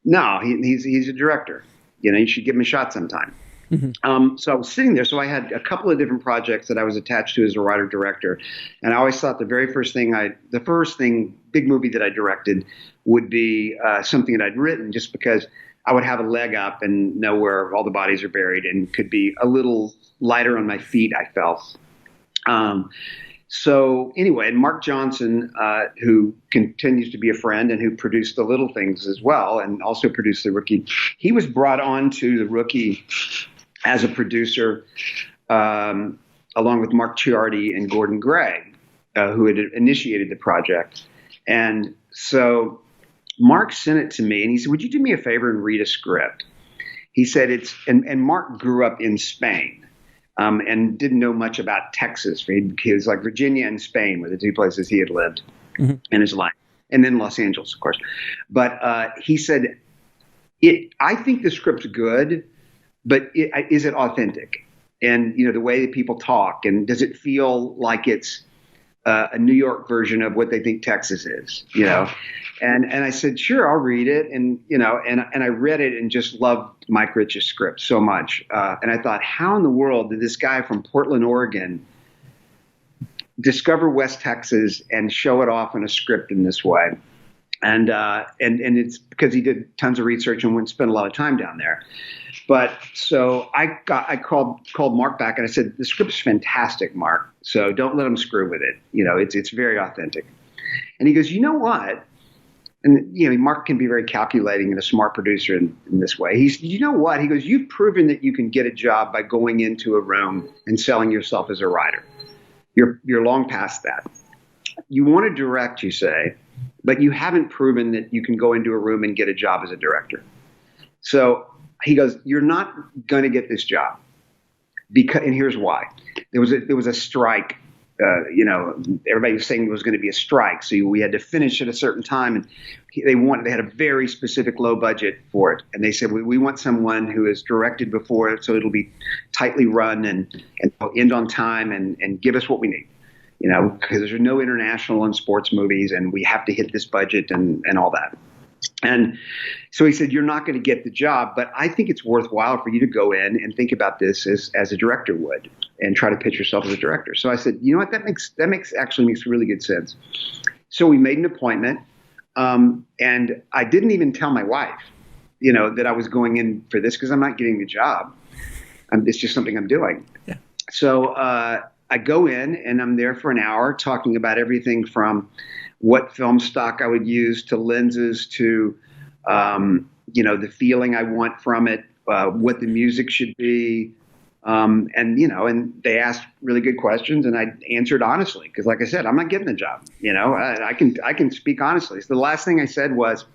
no, he's a director. You should give him a shot sometime. Mm-hmm. So I was sitting there. So I had a couple of different projects that I was attached to as a writer director, and I always thought the first big movie that I directed would be something that I'd written, just because I would have a leg up and know where all the bodies are buried and could be a little lighter on my feet, I felt. So anyway, and Mark Johnson, who continues to be a friend and who produced The Little Things as well and also produced The Rookie, he was brought on to The Rookie as a producer along with Mark Ciardi and Gordon Gray, who had initiated the project. And so Mark sent it to me and he said, would you do me a favor and read a script? He said and Mark grew up in Spain. And didn't know much about Texas. He was like Virginia and Spain were the two places he had lived in his life. And then Los Angeles, of course. But he said, I think the script's good, but is it authentic? And, the way that people talk, and does it feel like it's a New York version of what they think Texas is, And I said, sure, I'll read it. And, and I read it and just loved Mike Rich's script so much. And I thought, how in the world did this guy from Portland, Oregon discover West Texas and show it off in a script in this way? And it's because he did tons of research and went and spent a lot of time down there. But so I called Mark back and I said, the script's fantastic, Mark. So don't let him screw with it. It's very authentic. And he goes, you know what? And, Mark can be very calculating and a smart producer in this way. You know what? He goes, you've proven that you can get a job by going into a room and selling yourself as a writer. You're long past that. You want to direct, you say, but you haven't proven that you can go into a room and get a job as a director. So he goes, you're not going to get this job and here's why. There was a strike. Everybody was saying there was going to be a strike. So we had to finish at a certain time, and they had a very specific low budget for it. And they said, we want someone who has directed before it, so it'll be tightly run and end on time and give us what we need, because there's no international and sports movies and we have to hit this budget and all that. And so he said, you're not going to get the job, but I think it's worthwhile for you to go in and think about this as a director would and try to pitch yourself as a director. So I said, you know what, that makes really good sense. So we made an appointment. And I didn't even tell my wife, that I was going in for this because I'm not getting the job. It's just something I'm doing. Yeah. So I go in and I'm there for an hour talking about everything from what film stock I would use to lenses to, the feeling I want from it, what the music should be, And they asked really good questions, and I answered honestly because, like I said, I'm not getting the job. I can speak honestly. So the last thing I said was,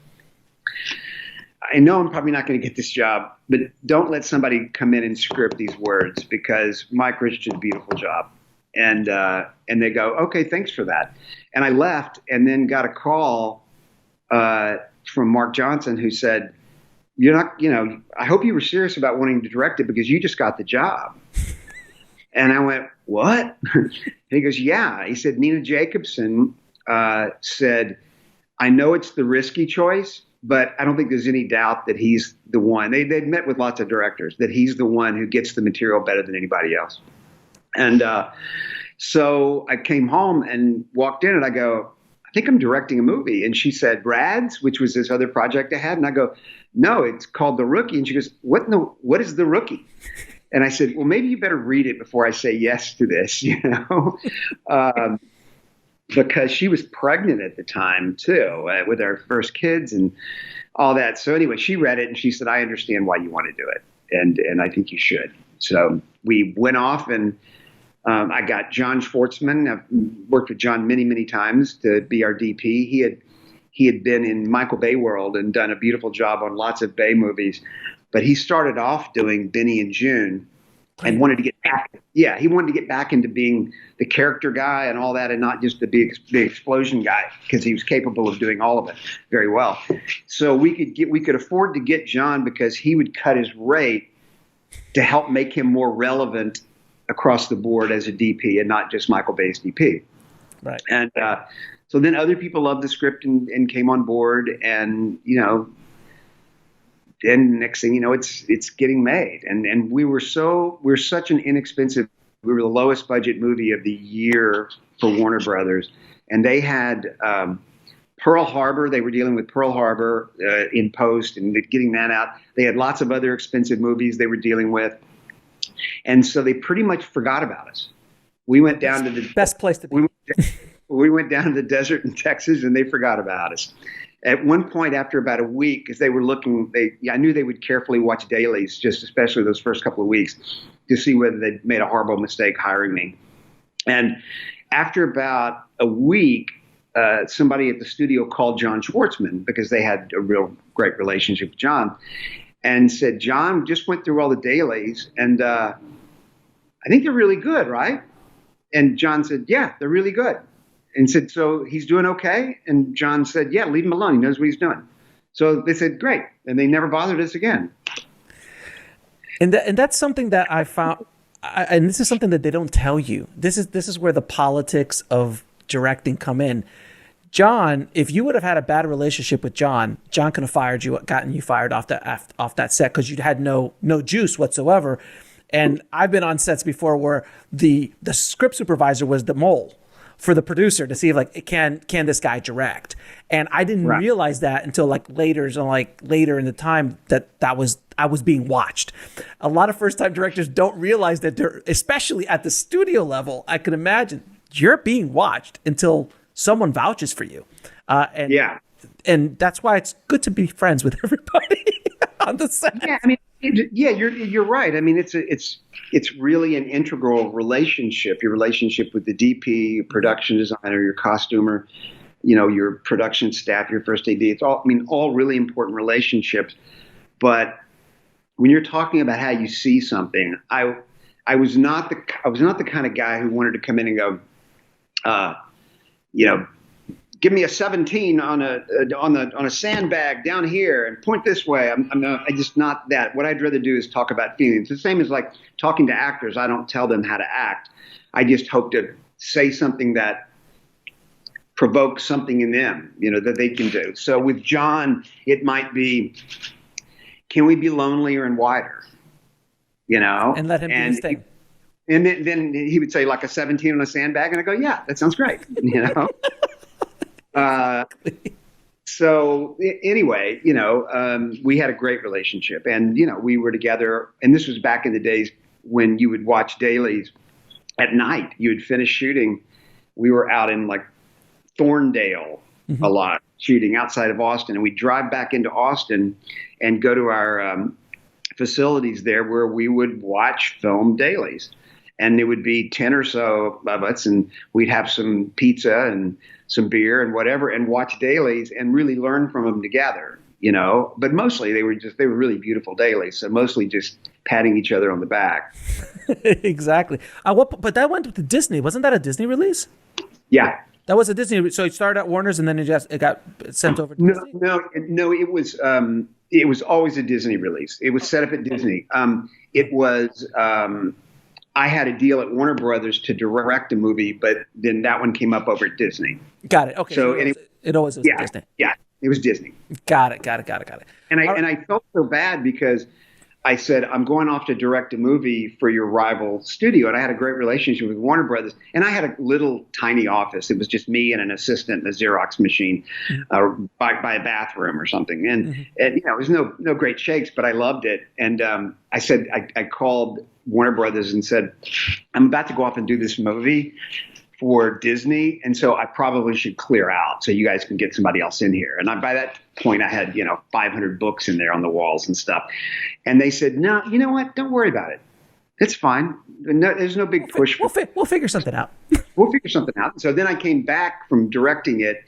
I know I'm probably not going to get this job, but don't let somebody come in and script these words because Mike Rich did a beautiful job. And they go, okay, thanks for that. And I left and then got a call from Mark Johnson who said, you're not, I hope you were serious about wanting to direct it because you just got the job. And I went, what? And he goes, yeah. He said, Nina Jacobson said, I know it's the risky choice, but I don't think there's any doubt that he's the one. They'd met with lots of directors, that he's the one who gets the material better than anybody else. And so I came home and walked in and I go, I think I'm directing a movie. And she said, Brad's, which was this other project I had. And I go, no, it's called The Rookie. And she goes, what is The Rookie? And I said, well, maybe you better read it before I say yes to this, because she was pregnant at the time too, with our first kids and all that. So anyway, she read it and she said, I understand why you want to do it. And I think you should. So we went off and I got John Schwartzman. I've worked with John many, many times to be our DP. He had been in Michael Bay world and done a beautiful job on lots of Bay movies, but he started off doing Benny and June and wanted to get back. Yeah, he wanted to get back into being the character guy and all that, and not just the big explosion guy, because he was capable of doing all of it very well. So we could afford to get John because he would cut his rate to help make him more relevant across the board as a DP and not just Michael Bay's DP. Right. And so then other people loved the script and came on board, and then next thing you know, it's getting made. And we're such an inexpensive. We were the lowest budget movie of the year for Warner Brothers, and they had Pearl Harbor. They were dealing with Pearl Harbor in post and getting that out. They had lots of other expensive movies they were dealing with, and so they pretty much forgot about us. We went down to the best place to be. We went down to the desert in Texas, and they forgot about us. At one point, after about a week, as they were looking, I knew they would carefully watch dailies, just especially those first couple of weeks, to see whether they'd made a horrible mistake hiring me. And after about a week, somebody at the studio called John Schwartzman, because they had a real great relationship with John, and said, John just went through all the dailies, and I think they're really good, right? And John said, yeah, they're really good. And said, so he's doing okay? And John said, yeah, leave him alone. He knows what he's doing. So they said, great. And they never bothered us again. And that's something that I found, and this is something that they don't tell you. This is where the politics of directing come in. John, if you would have had a bad relationship with John could have fired you, gotten you fired off that set because you had no juice whatsoever. And I've been on sets before where the script supervisor was the mole for the producer to see if can this guy direct. And I didn't realize that until later in the time that I was being watched. A lot of first time directors don't realize that they're, especially at the studio level, I can imagine you're being watched until someone vouches for you. And that's why it's good to be friends with everybody on the set. Yeah, I mean, you're right. I mean, it's really an integral relationship. Your relationship with the DP, your production designer, your costumer, your production staff, your first AD. It's all really important relationships. But when you're talking about how you see something, I was not the kind of guy who wanted to come in and go, give me a 17 on a sandbag down here and point this way. I'm just not that. What I'd rather do is talk about feelings. It's the same as talking to actors. I don't tell them how to act. I just hope to say something that provokes something in them, that they can do. So with John, it might be, can we be lonelier and wider? And let him do his thing. And then he would say a 17 on a sandbag, and I go, yeah, that sounds great. So anyway, we had a great relationship, and, we were together, and this was back in the days when you would watch dailies at night. You would finish shooting. We were out in Thorndale a lot, shooting outside of Austin, and we'd drive back into Austin and go to our facilities there where we would watch film dailies. And there would be 10 or so of us, and we'd have some pizza and some beer and whatever, and watch dailies and really learn from them together, But mostly they were really beautiful dailies. So mostly just patting each other on the back. Exactly. But that went to Disney. Wasn't that a Disney release? Yeah. That was a Disney. So it started at Warner's and then it got sent over to Disney? No, it was always a Disney release. It was set up at Disney. I had a deal at Warner Brothers to direct a movie, but then that one came up over at Disney. Got it. Okay. So it always was Disney. Yeah, it was Disney. Got it. And I felt so bad because I said, I'm going off to direct a movie for your rival studio. And I had a great relationship with Warner Brothers. And I had a little tiny office. It was just me and an assistant and a Xerox machine by a bathroom or something. And it was no great shakes, but I loved it. And I said, I called Warner Brothers and said, I'm about to go off and do this movie for Disney, and so I probably should clear out so you guys can get somebody else in here. And by that point, I had 500 books in there on the walls and stuff. And they said, no, you know what? Don't worry about it. It's fine. There's no big push. We'll figure something out. We'll figure something out. So then I came back from directing it,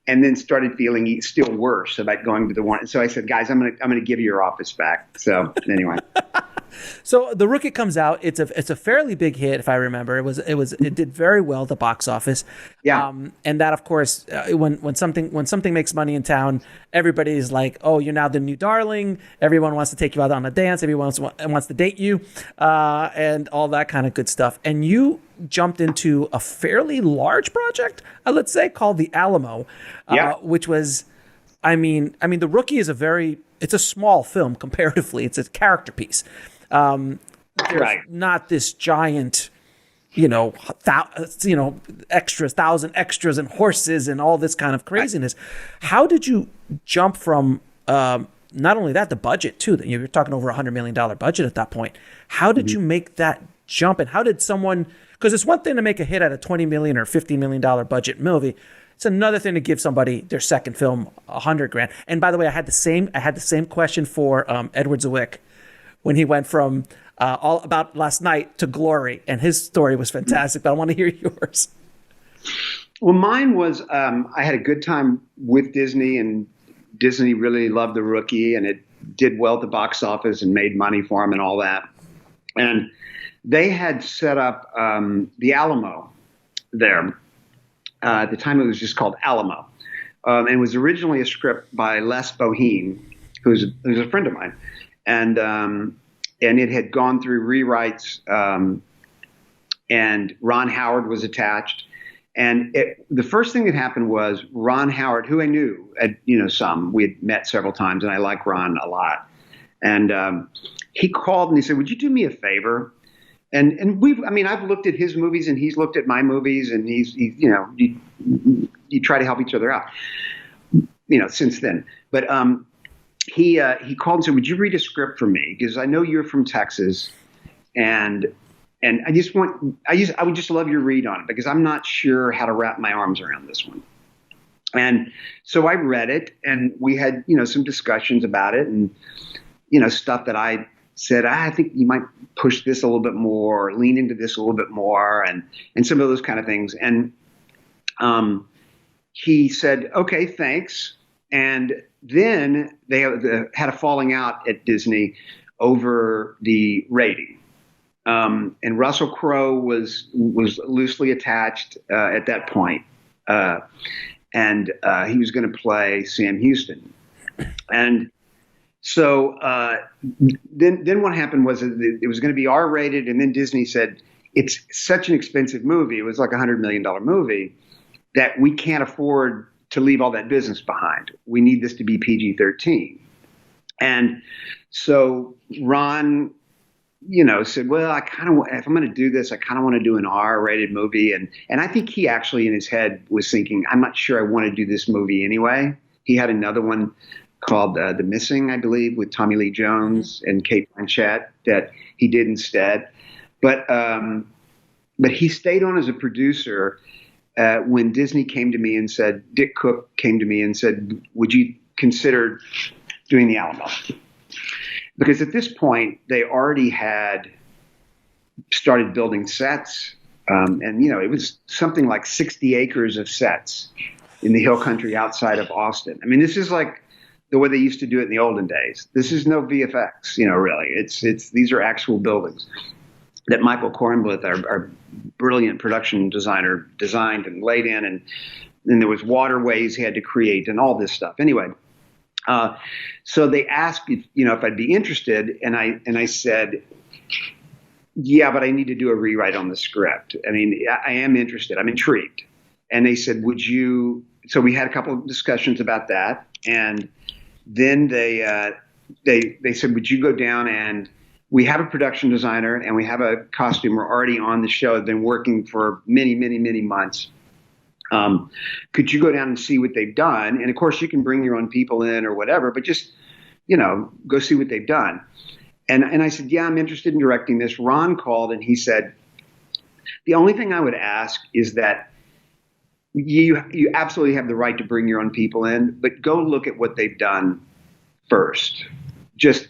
and then started feeling still worse about going to the one. So I said, guys, I'm gonna give you your office back. So anyway. So The Rookie comes out. It's a fairly big hit, if I remember. It did very well at the box office. Yeah. And that, of course, when something makes money in town, everybody's like, oh, you're now the new darling. Everyone wants to take you out on a dance. Everyone wants to date you, and all that kind of good stuff. And you jumped into a fairly large project, let's say, called The Alamo, which was, I mean, The Rookie is it's a small film comparatively. It's a character piece. There's not this giant, extras, 1,000 extras and horses and all this kind of craziness. How did you jump from, not only that, the budget too, that you're talking over $100 million budget at that point. How did you make that jump? And how did someone, because it's one thing to make a hit at a $20 million or $50 million budget movie. It's another thing to give somebody their second film $100,000. And by the way, I had the same question for Edward Zwick when he went from All About Last Night to Glory, and his story was fantastic. But I want to hear yours. Well, mine was I had a good time with Disney, and Disney really loved The Rookie, and it did well at the box office and made money for them and all that. And they had set up the Alamo there. At the time, it was just called Alamo. And it was originally a script by Les Boheme, who's a friend of mine. And it had gone through rewrites, and Ron Howard was attached. And the first thing that happened was Ron Howard, who I knew, we had met several times, and I like Ron a lot. And he called and he said, "Would you do me a favor?" And I've looked at his movies and he's looked at my movies, and you try to help each other out, since then. But he called and said, "Would you read a script for me? Because I know you're from Texas, and I would just love your read on it, because I'm not sure how to wrap my arms around this one." And so I read it, and we had, some discussions about it, and, stuff that I said, I think you might push this a little bit more, or lean into this a little bit more, and some of those kind of things. And he said, "Okay, thanks." And then they had a falling out at Disney over the rating. And Russell Crowe was loosely attached at that point. And he was going to play Sam Houston. And so then what happened was it was going to be R-rated, and then Disney said, it's such an expensive movie, it was like $100 million movie, that we can't afford to leave all that business behind. We need this to be PG-13. And so Ron, said, well, if I'm going to do this, I kind of want to do an R-rated movie. And I think he actually in his head was thinking, I'm not sure I want to do this movie anyway. He had another one called The Missing, I believe, with Tommy Lee Jones and Kate Blanchett that he did instead. But he stayed on as a producer when Disney came to me and said, Dick Cook came to me and said, would you consider doing the Alamo? because at this point they already had started building sets. And, it was something like 60 acres of sets in the hill country outside of Austin. I mean, this is like the way they used to do it in the olden days. This is no VFX, really. These are actual buildings that Michael Kornblith, our brilliant production designer, designed and laid in. And then there was waterways he had to create and all this stuff. Anyway, so they asked if I'd be interested. And I said, yeah, but I need to do a rewrite on the script. I mean, I am interested. I'm intrigued. And they said, would you? So we had a couple of discussions about that. And then they said, would you go down, and we have a production designer and we have a costumer already on the show. They've been working for many, many, many months. Could you go down and see what they've done? And of course you can bring your own people in or whatever, but just, go see what they've done. And I said, yeah, I'm interested in directing this. Ron called and he said, the only thing I would ask is that you absolutely have the right to bring your own people in, but go look at what they've done first, just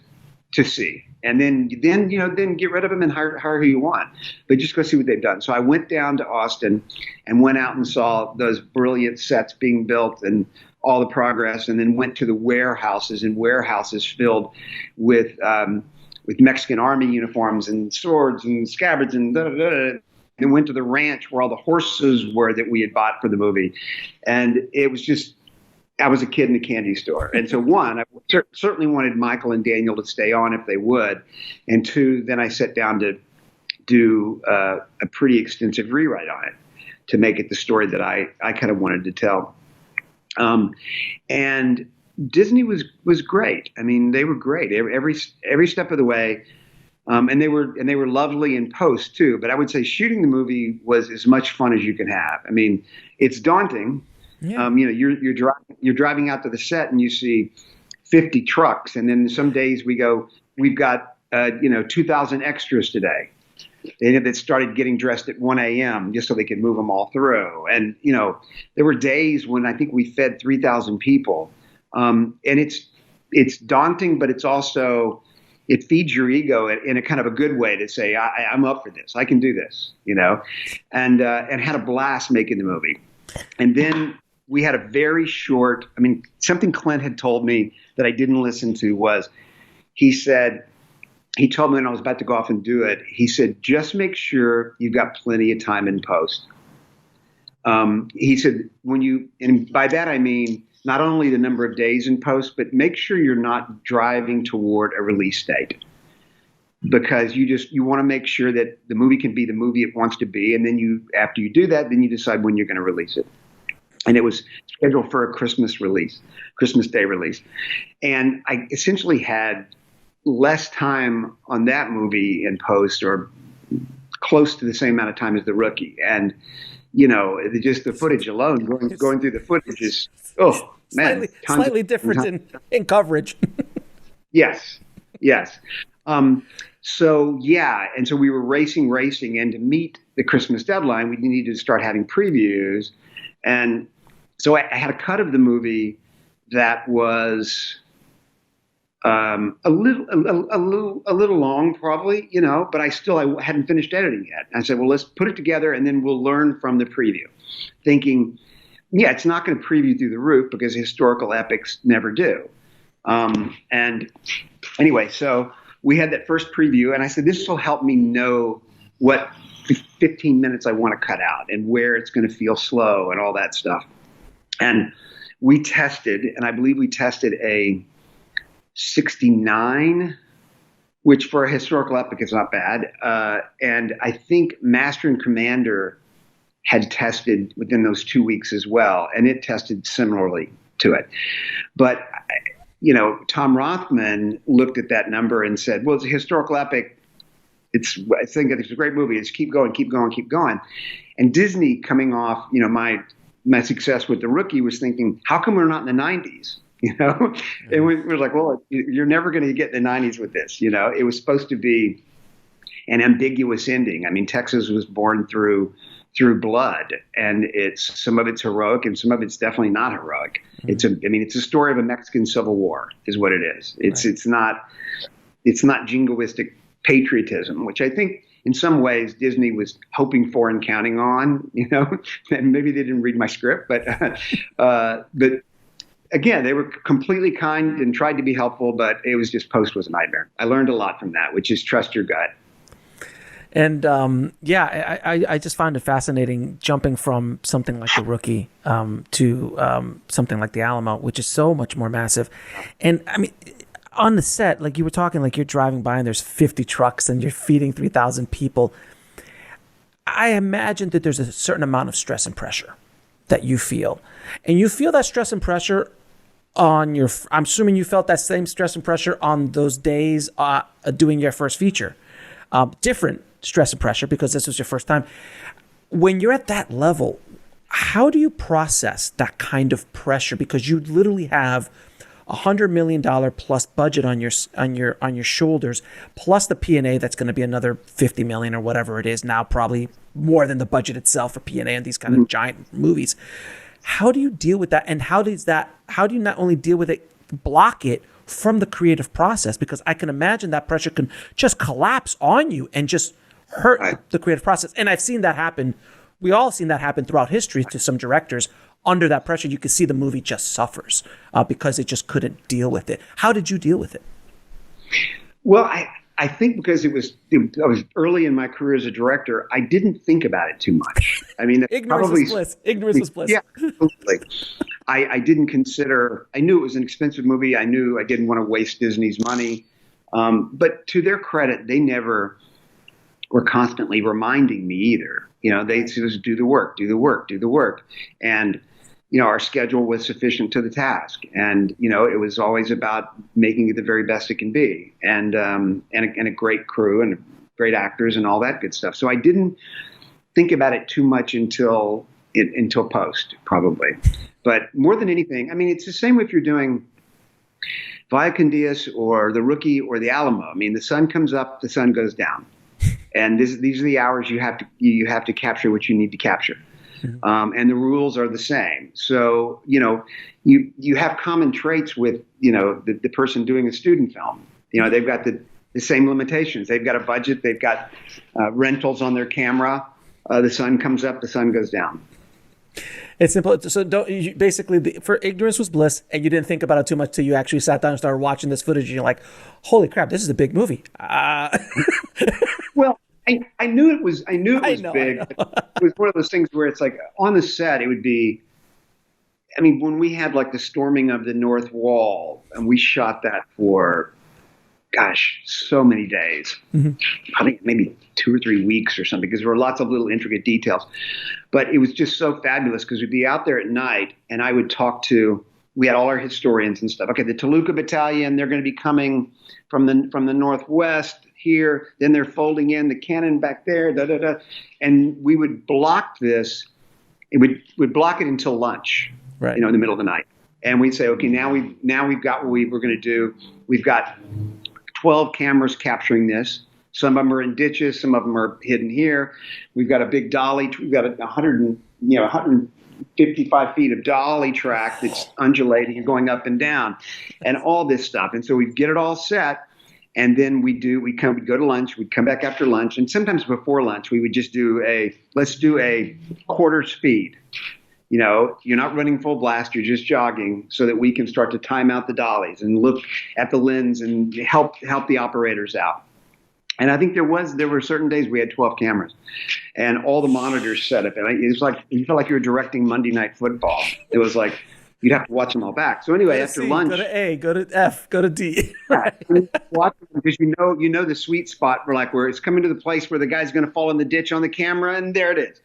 to see. And then get rid of them and hire who you want, but just go see what they've done. So I went down to Austin and went out and saw those brilliant sets being built and all the progress, and then went to the warehouses filled with Mexican army uniforms and swords and scabbards and and went to the ranch where all the horses were that we had bought for the movie. And it was just, I was a kid in a candy store. And so one, I certainly wanted Michael and Daniel to stay on if they would. And two, then I sat down to do a pretty extensive rewrite on it to make it the story that I kind of wanted to tell. And Disney was great. I mean, they were great every step of the way. And they were lovely in post too. But I would say shooting the movie was as much fun as you can have. I mean, it's daunting. Yeah. You're driving out to the set and you see 50 trucks, and then some days we've got 2,000 extras today. That started getting dressed at 1 a.m. just so they could move them all through. And there were days when I think we fed 3,000 people. And it's daunting, but it's also, it feeds your ego in a kind of a good way to say, I'm up for this. I can do this, and had a blast making the movie. And then we had a very short, something Clint had told me that I didn't listen to was, he told me when I was about to go off and do it, he said, just make sure you've got plenty of time in post. He said, and by that I mean, not only the number of days in post, but make sure you're not driving toward a release date, because you want to make sure that the movie can be the movie it wants to be. And then after you do that, then you decide when you're going to release it. And it was scheduled for a Christmas Day release. And I essentially had less time on that movie in post, or close to the same amount of time as The Rookie. And, just the footage alone, going through the footage is, oh, man. Slightly different in coverage. Yes. So, yeah. And so we were racing. And to meet the Christmas deadline, we needed to start having previews. And so I had a cut of the movie that was a little long, probably, but I hadn't finished editing yet. I said, well, let's put it together and then we'll learn from the preview, thinking, yeah, it's not going to preview through the roof because historical epics never do. And anyway, so we had that first preview, and I said, this will help me know what 15 minutes I want to cut out and where it's going to feel slow and all that stuff. And we tested, and I believe we tested a 69, which for a historical epic is not bad. And I think Master and Commander had tested within those 2 weeks as well, and it tested similarly to it. But, Tom Rothman looked at that number and said, well, it's a historical epic. I think it's a great movie. It's keep going. And Disney, coming off, my success with The Rookie, was thinking, how come we're not in the 90s? And we were like, well, you're never going to get in the 90s with this. It was supposed to be an ambiguous ending. Texas was born through blood, and some of it's heroic and some of it's definitely not heroic. Mm-hmm. It's a story of a Mexican Civil War is what it is. It's not, it's not jingoistic patriotism, which I think in some ways Disney was hoping for and counting on, and maybe they didn't read my script, but again, they were completely kind and tried to be helpful, but it was just post was a nightmare. I learned a lot from that, which is trust your gut. And I just find it fascinating jumping from something like The Rookie to something like the Alamo, which is so much more massive. And I mean, on the set, like you were talking, like you're driving by and there's 50 trucks and you're feeding 3,000 people. I imagine that there's a certain amount of stress and pressure that you feel. And you feel that stress and pressure I'm assuming you felt that same stress and pressure on those days doing your first feature. Different stress and pressure because this was your first time. When you're at that level, how do you process that kind of pressure? Because you literally have $100 million plus budget on your shoulders, plus the P&A that's going to be another 50 million or whatever it is now, probably more than the budget itself for P&A and these kind of giant movies. How do you deal with that? And how do you not only deal with it, block it from the creative process? Because I can imagine that pressure can just collapse on you and just hurt the creative process. And I've seen that happen. We all seen that happen throughout history to some directors. Under that pressure, you can see the movie just suffers because it just couldn't deal with it. How did you deal with it? Well, I think because I was early in my career as a director, I didn't think about it too much. I mean, ignorance was bliss. Ignorance was bliss. Yeah, absolutely. I didn't consider. I knew it was an expensive movie. I knew I didn't want to waste Disney's money. But to their credit, they never were constantly reminding me either. They just do the work, and our schedule was sufficient to the task, and it was always about making it the very best it can be, and a great crew and great actors and all that good stuff. So I didn't think about it too much until post, probably. But more than anything, I mean, it's the same if you're doing Via con Dios or The Rookie or the Alamo. I mean, the sun comes up, the sun goes down, and these are the hours you have to capture what you need to capture. And the rules are the same. So, you have common traits with, the person doing a student film. They've got the same limitations. They've got a budget. They've got rentals on their camera. The sun comes up, the sun goes down. It's simple. So for ignorance was bliss, and you didn't think about it too much till you actually sat down and started watching this footage, and you're like, holy crap, this is a big movie. Well, I knew it was big. It was one of those things where it's like on the set, it would be, I mean, when we had like the storming of the North Wall and we shot that for, so many days, I think maybe 2 or 3 weeks or something, because there were lots of little intricate details, but it was just so fabulous because we'd be out there at night and I would we had all our historians and stuff. Okay. The Toluca Battalion, they're going to be coming from the Northwest here, then they're folding in the cannon back there, and we would block this. We'd block it until lunch, right? In the middle of the night, and we'd say, okay, now we've got what we're going to do. We've got 12 cameras capturing this. Some of them are in ditches, some of them are hidden here. We've got a big dolly. We've got 155 feet of dolly track that's undulating and going up and down, and all this stuff. And so we'd get it all set. And then we'd go to lunch, we'd come back after lunch, and sometimes before lunch, we would just let's do a quarter speed. You're not running full blast, you're just jogging so that we can start to time out the dollies and look at the lens and help the operators out. And I think there were certain days we had 12 cameras and all the monitors set up. And it was like, you felt like you were directing Monday Night Football. It was like, you'd have to watch them all back. So anyway, after lunch, go to A, go to F, go to D. Watch them because you know the sweet spot where it's coming to the place where the guy's going to fall in the ditch on the camera, and there it is.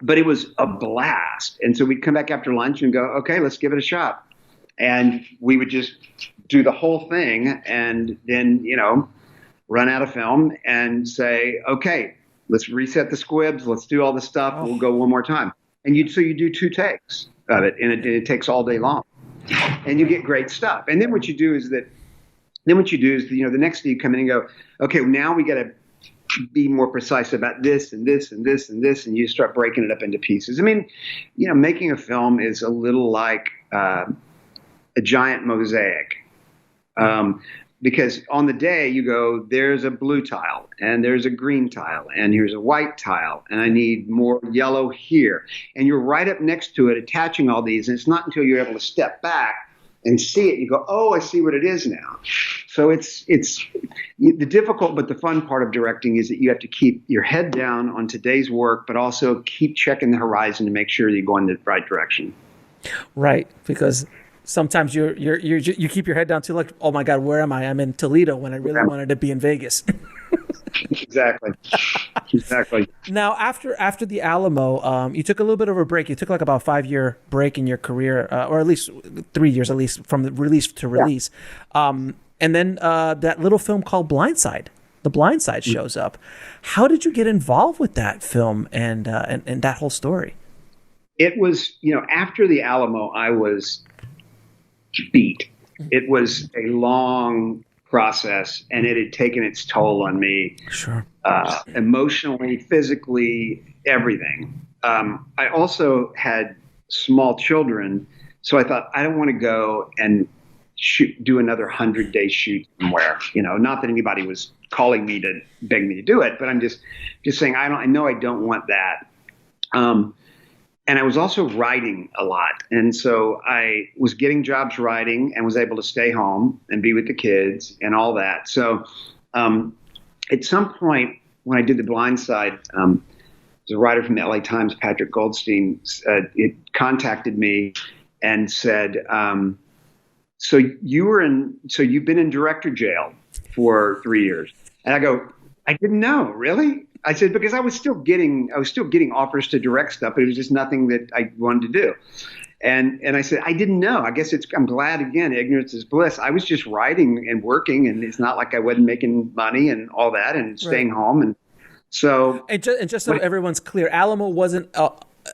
But it was a blast, and so we'd come back after lunch and go, okay, let's give it a shot, and we would just do the whole thing, and then run out of film and say, okay, let's reset the squibs, let's do all the stuff, we'll go one more time. And you do 2 takes of it, and it takes all day long, and you get great stuff. And then what you do is the next day you come in and go, okay, now we got to be more precise about this and this and this and this, and you start breaking it up into pieces. I mean, making a film is a little like a giant mosaic, Because on the day you go, there's a blue tile and there's a green tile and here's a white tile and I need more yellow here. And you're right up next to it attaching all these. And it's not until you're able to step back and see it, you go, oh, I see what it is now. So it's the difficult but the fun part of directing is that you have to keep your head down on today's work, but also keep checking the horizon to make sure you go in the right direction. Right, because sometimes you keep your head down too, like, oh my God, where am I? I'm in Toledo when I really wanted to be in Vegas. Exactly. Now, after the Alamo, you took a little bit of a break. You took like about a 5-year break in your career, or at least 3 years, at least from the release to release. And then that little film called Blindside. The Blindside shows up. How did you get involved with that film and that whole story? It was, after the Alamo, I was beat. It was a long process and it had taken its toll on me. Sure. Emotionally, physically, everything. I also had small children, so I thought I don't want to go and do another 100-day shoot somewhere. Not that anybody was calling me to beg me to do it, but I'm just saying I know I don't want that. And I was also writing a lot. And so I was getting jobs writing and was able to stay home and be with the kids and all that. So at some point when I did The Blind Side, the writer from the LA Times, Patrick Goldstein, it contacted me and said, so you've been in director jail for 3 years. And I go, I didn't know, really? I said, because I was still getting offers to direct stuff, but it was just nothing that I wanted to do. And I said, I didn't know. I guess I'm glad, again, ignorance is bliss. I was just writing and working, and it's not like I wasn't making money and all that and staying home. And so, and just so everyone's clear, Alamo wasn't a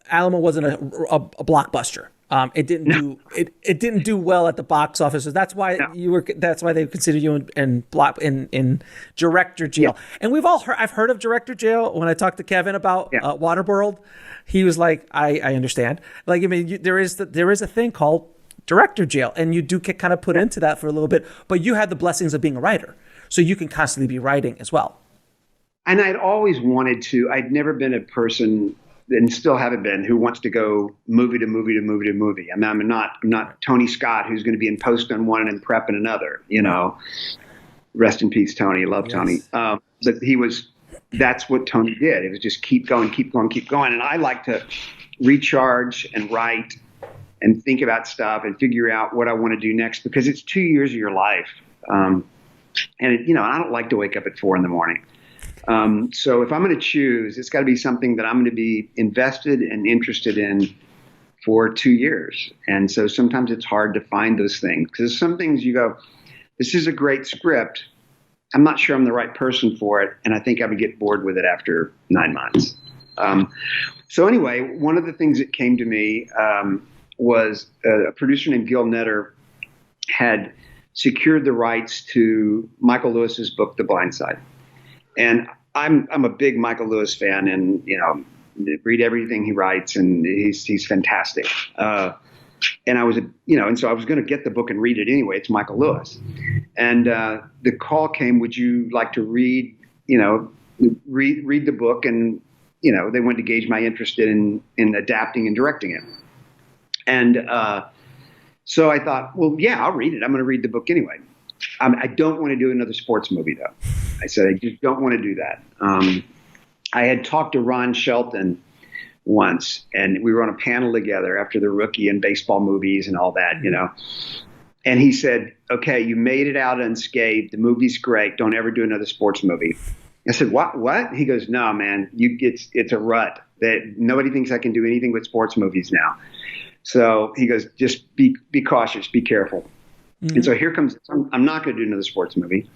blockbuster. It didn't do well at the box office. So that's why that's why they consider you in director jail. Yeah. And I've heard of director jail. When I talked to Kevin about Waterworld, he was like, I understand. Like, I mean, there is a thing called director jail, and you do get kind of put into that for a little bit. But you had the blessings of being a writer, so you can constantly be writing as well. And I'd always wanted to. I'd never been a person, and still haven't been, who wants to go movie to movie to movie to movie. I mean, I'm not Tony Scott, who's going to be in post on one and in prep in another. Rest in peace, Tony. I love Tony. But that's what Tony did. It was just keep going. And I like to recharge and write and think about stuff and figure out what I want to do next, because it's 2 years of your life. And I don't like to wake up at 4 a.m. So if I'm going to choose, it's got to be something that I'm going to be invested and interested in for 2 years. And so sometimes it's hard to find those things, because some things you go, this is a great script. I'm not sure I'm the right person for it. And I think I would get bored with it after 9 months. So anyway, one of the things that came to me was a producer named Gil Netter had secured the rights to Michael Lewis's book, The Blind Side. And I'm a big Michael Lewis fan, and read everything he writes, and he's fantastic. And I was and so I was going to get the book and read it anyway. It's Michael Lewis, and the call came. Would you like to read the book? And they wanted to gauge my interest in adapting and directing it. And so I thought, well, yeah, I'll read it. I'm going to read the book anyway. I don't want to do another sports movie, though. I said, I just don't want to do that. I had talked to Ron Shelton once, and we were on a panel together after The Rookie and baseball movies and all that, And he said, okay, you made it out unscathed. The movie's great. Don't ever do another sports movie. I said, what? He goes, no, man, it's a rut. That nobody thinks I can do anything with sports movies now. So he goes, just be cautious, be careful. Mm-hmm. And so here comes, I'm not going to do another sports movie,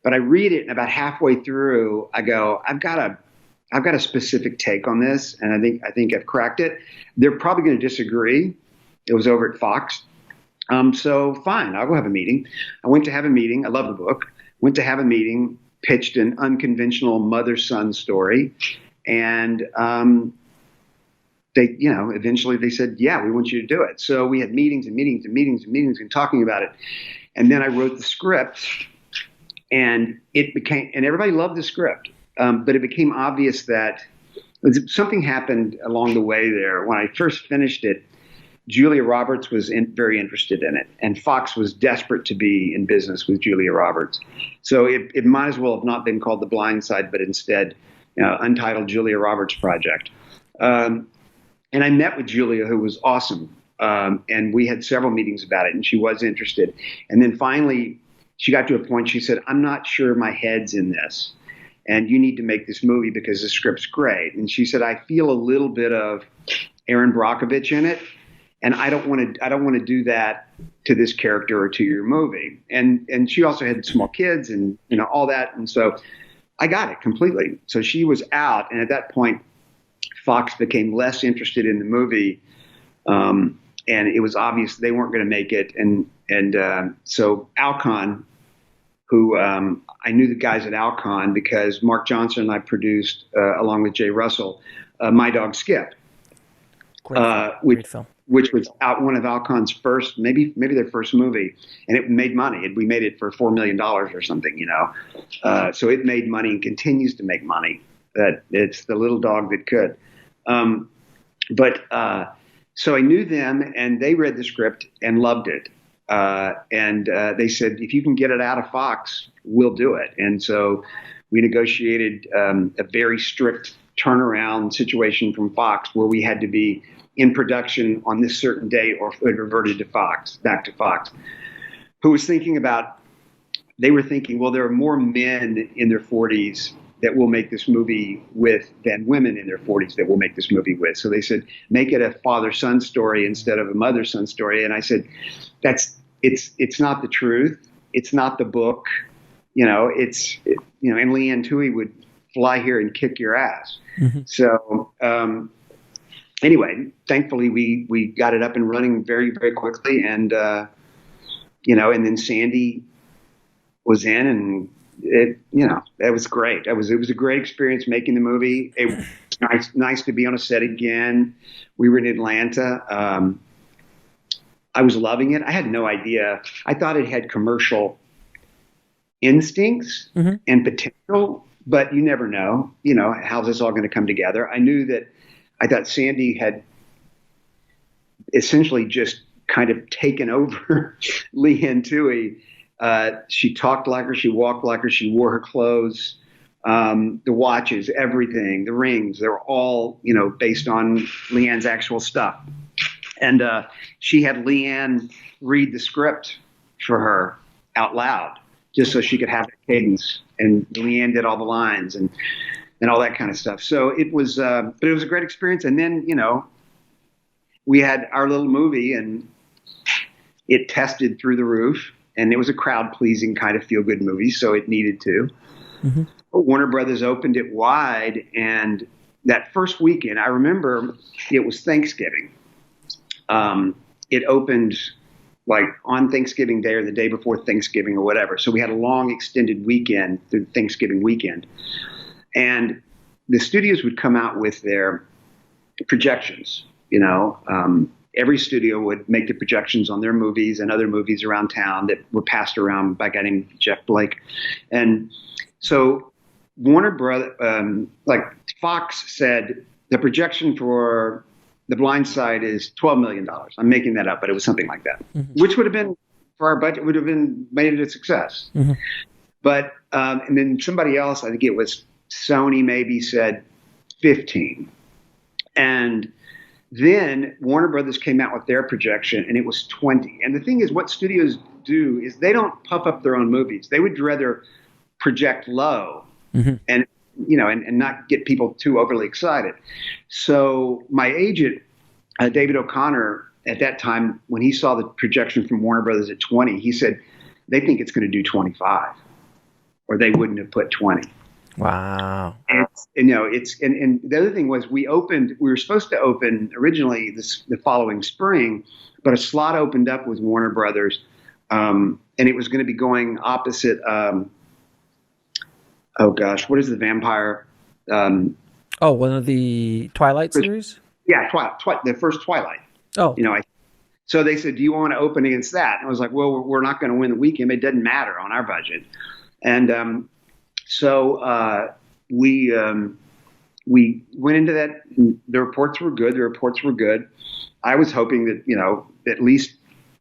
but I read it, and about halfway through, I go, I've got a specific take on this, and I think I've cracked it. They're probably going to disagree. It was over at Fox. So fine, I'll go have a meeting. I went to have a meeting. I love the book. Went to have a meeting, pitched an unconventional mother-son story, and they, eventually they said, yeah, we want you to do it. So we had meetings and meetings and meetings and meetings and talking about it. And then I wrote the script, and everybody loved the script. But it became obvious that something happened along the way there. When I first finished it, Julia Roberts was very interested in it, and Fox was desperate to be in business with Julia Roberts. So it might as well have not been called The Blind Side, but instead, Untitled Julia Roberts Project. And I met with Julia, who was awesome, and we had several meetings about it, and she was interested. And then finally, she got to a point. She said, "I'm not sure my head's in this, and you need to make this movie because the script's great." And she said, "I feel a little bit of Aaron Brockovich in it. And I don't want to do that to this character or to your movie." And she also had small kids and all that. And so I got it completely. So she was out, and at that point, Fox became less interested in the movie, and it was obvious they weren't going to make it. And so Alcon, who I knew the guys at Alcon because Mark Johnson and I produced along with Jay Russell, My Dog Skip, Great film. Which was one of Alcon's first, maybe their first movie, and it made money. We made it for $4 million or something, so it made money and continues to make money. That it's the little dog that could. So I knew them, and they read the script and loved it. And they said, "If you can get it out of Fox, we'll do it." And so we negotiated a very strict turnaround situation from Fox, where we had to be in production on this certain date, or it reverted to back to Fox, who was they were thinking, well, there are more men in their 40s that will make this movie with than women in their 40s that will make this movie with. So they said, make it a father-son story instead of a mother-son story. And I said, it's not the truth. It's not the book. And Leanne Tui would fly here and kick your ass. Mm-hmm. So, anyway, thankfully we got it up and running very, very quickly. And, and then Sandy was in, and it was great. It was a great experience making the movie. It was nice to be on a set again. We were in Atlanta. I was loving it. I had no idea. I thought it had commercial instincts mm-hmm. and potential, but you never know, how's this all going to come together. I thought Sandy had essentially just kind of taken over Leanne Tui. She talked like her, she walked like her, she wore her clothes, the watches, everything, the rings, they were all, based on Leanne's actual stuff. And she had Leanne read the script for her out loud, just so she could have the cadence. And Leanne did all the lines and all that kind of stuff. So it was, but it was a great experience. And then, we had our little movie, and it tested through the roof, and it was a crowd pleasing kind of feel good movie. So it needed to. Mm-hmm. Warner Brothers opened it wide. And that first weekend, I remember it was Thanksgiving. It opened like on Thanksgiving Day or the day before Thanksgiving or whatever. So we had a long extended weekend through Thanksgiving weekend. And the studios would come out with their projections, every studio would make the projections on their movies and other movies around town that were passed around by a guy named Jeff Blake. And so Warner Brothers, Fox said the projection for The Blind Side is $12 million. I'm making that up, but it was something like that, mm-hmm. which would have been, for our budget, would have been made it a success. Mm-hmm. But, and then somebody else, I think it was Sony, maybe said 15. And then Warner Brothers came out with their projection, and it was 20. And the thing is, what studios do is they don't puff up their own movies. They would rather project low mm-hmm. and not get people too overly excited. So my agent, David O'Connor, at that time, when he saw the projection from Warner Brothers at 20, he said, they think it's going to do 25, or they wouldn't have put 20. Wow. And the other thing was we were supposed to open originally the following spring, but a slot opened up with Warner Brothers, and it was going to be going opposite, what is the vampire? One of the Twilight series? Yeah, the first Twilight. Oh. So they said, do you want to open against that? And I was like, well, we're not going to win the weekend. It doesn't matter on our budget. And so we went into that. The reports were good. I was hoping that, at least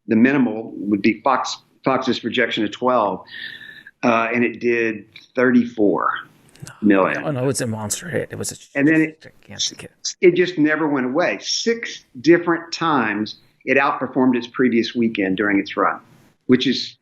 the minimal would be Fox's projection of 12. And it did 34 million. Oh, no, it's a monster hit. It was and then gigantic hit. It just never went away. 6 different times it outperformed its previous weekend during its run, which is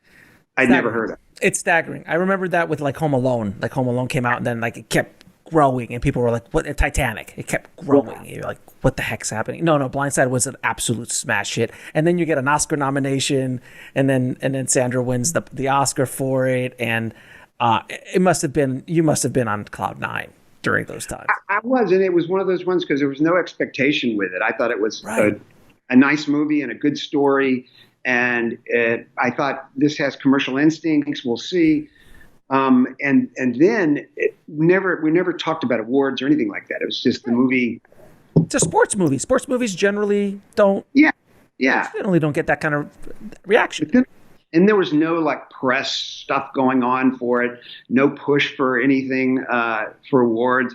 I'd never heard of. It's staggering. I remember that with like Home Alone. Like Home Alone came out and then like it kept growing and people were like, what? Titanic. It kept growing. You're like, what the heck's happening? No, Blindside was an absolute smash hit. And then you get an Oscar nomination and then Sandra wins the Oscar for it. And you must have been on cloud 9 during those times. I was, and it was one of those ones because there was no expectation with it. I thought it was a nice movie and a good story. And I thought this has commercial instincts. We'll see. And then we never talked about awards or anything like that. It was just the movie. It's a sports movie. Sports movies generally don't. Yeah. Generally don't get that kind of reaction. And there was no like press stuff going on for it. No push for anything for awards.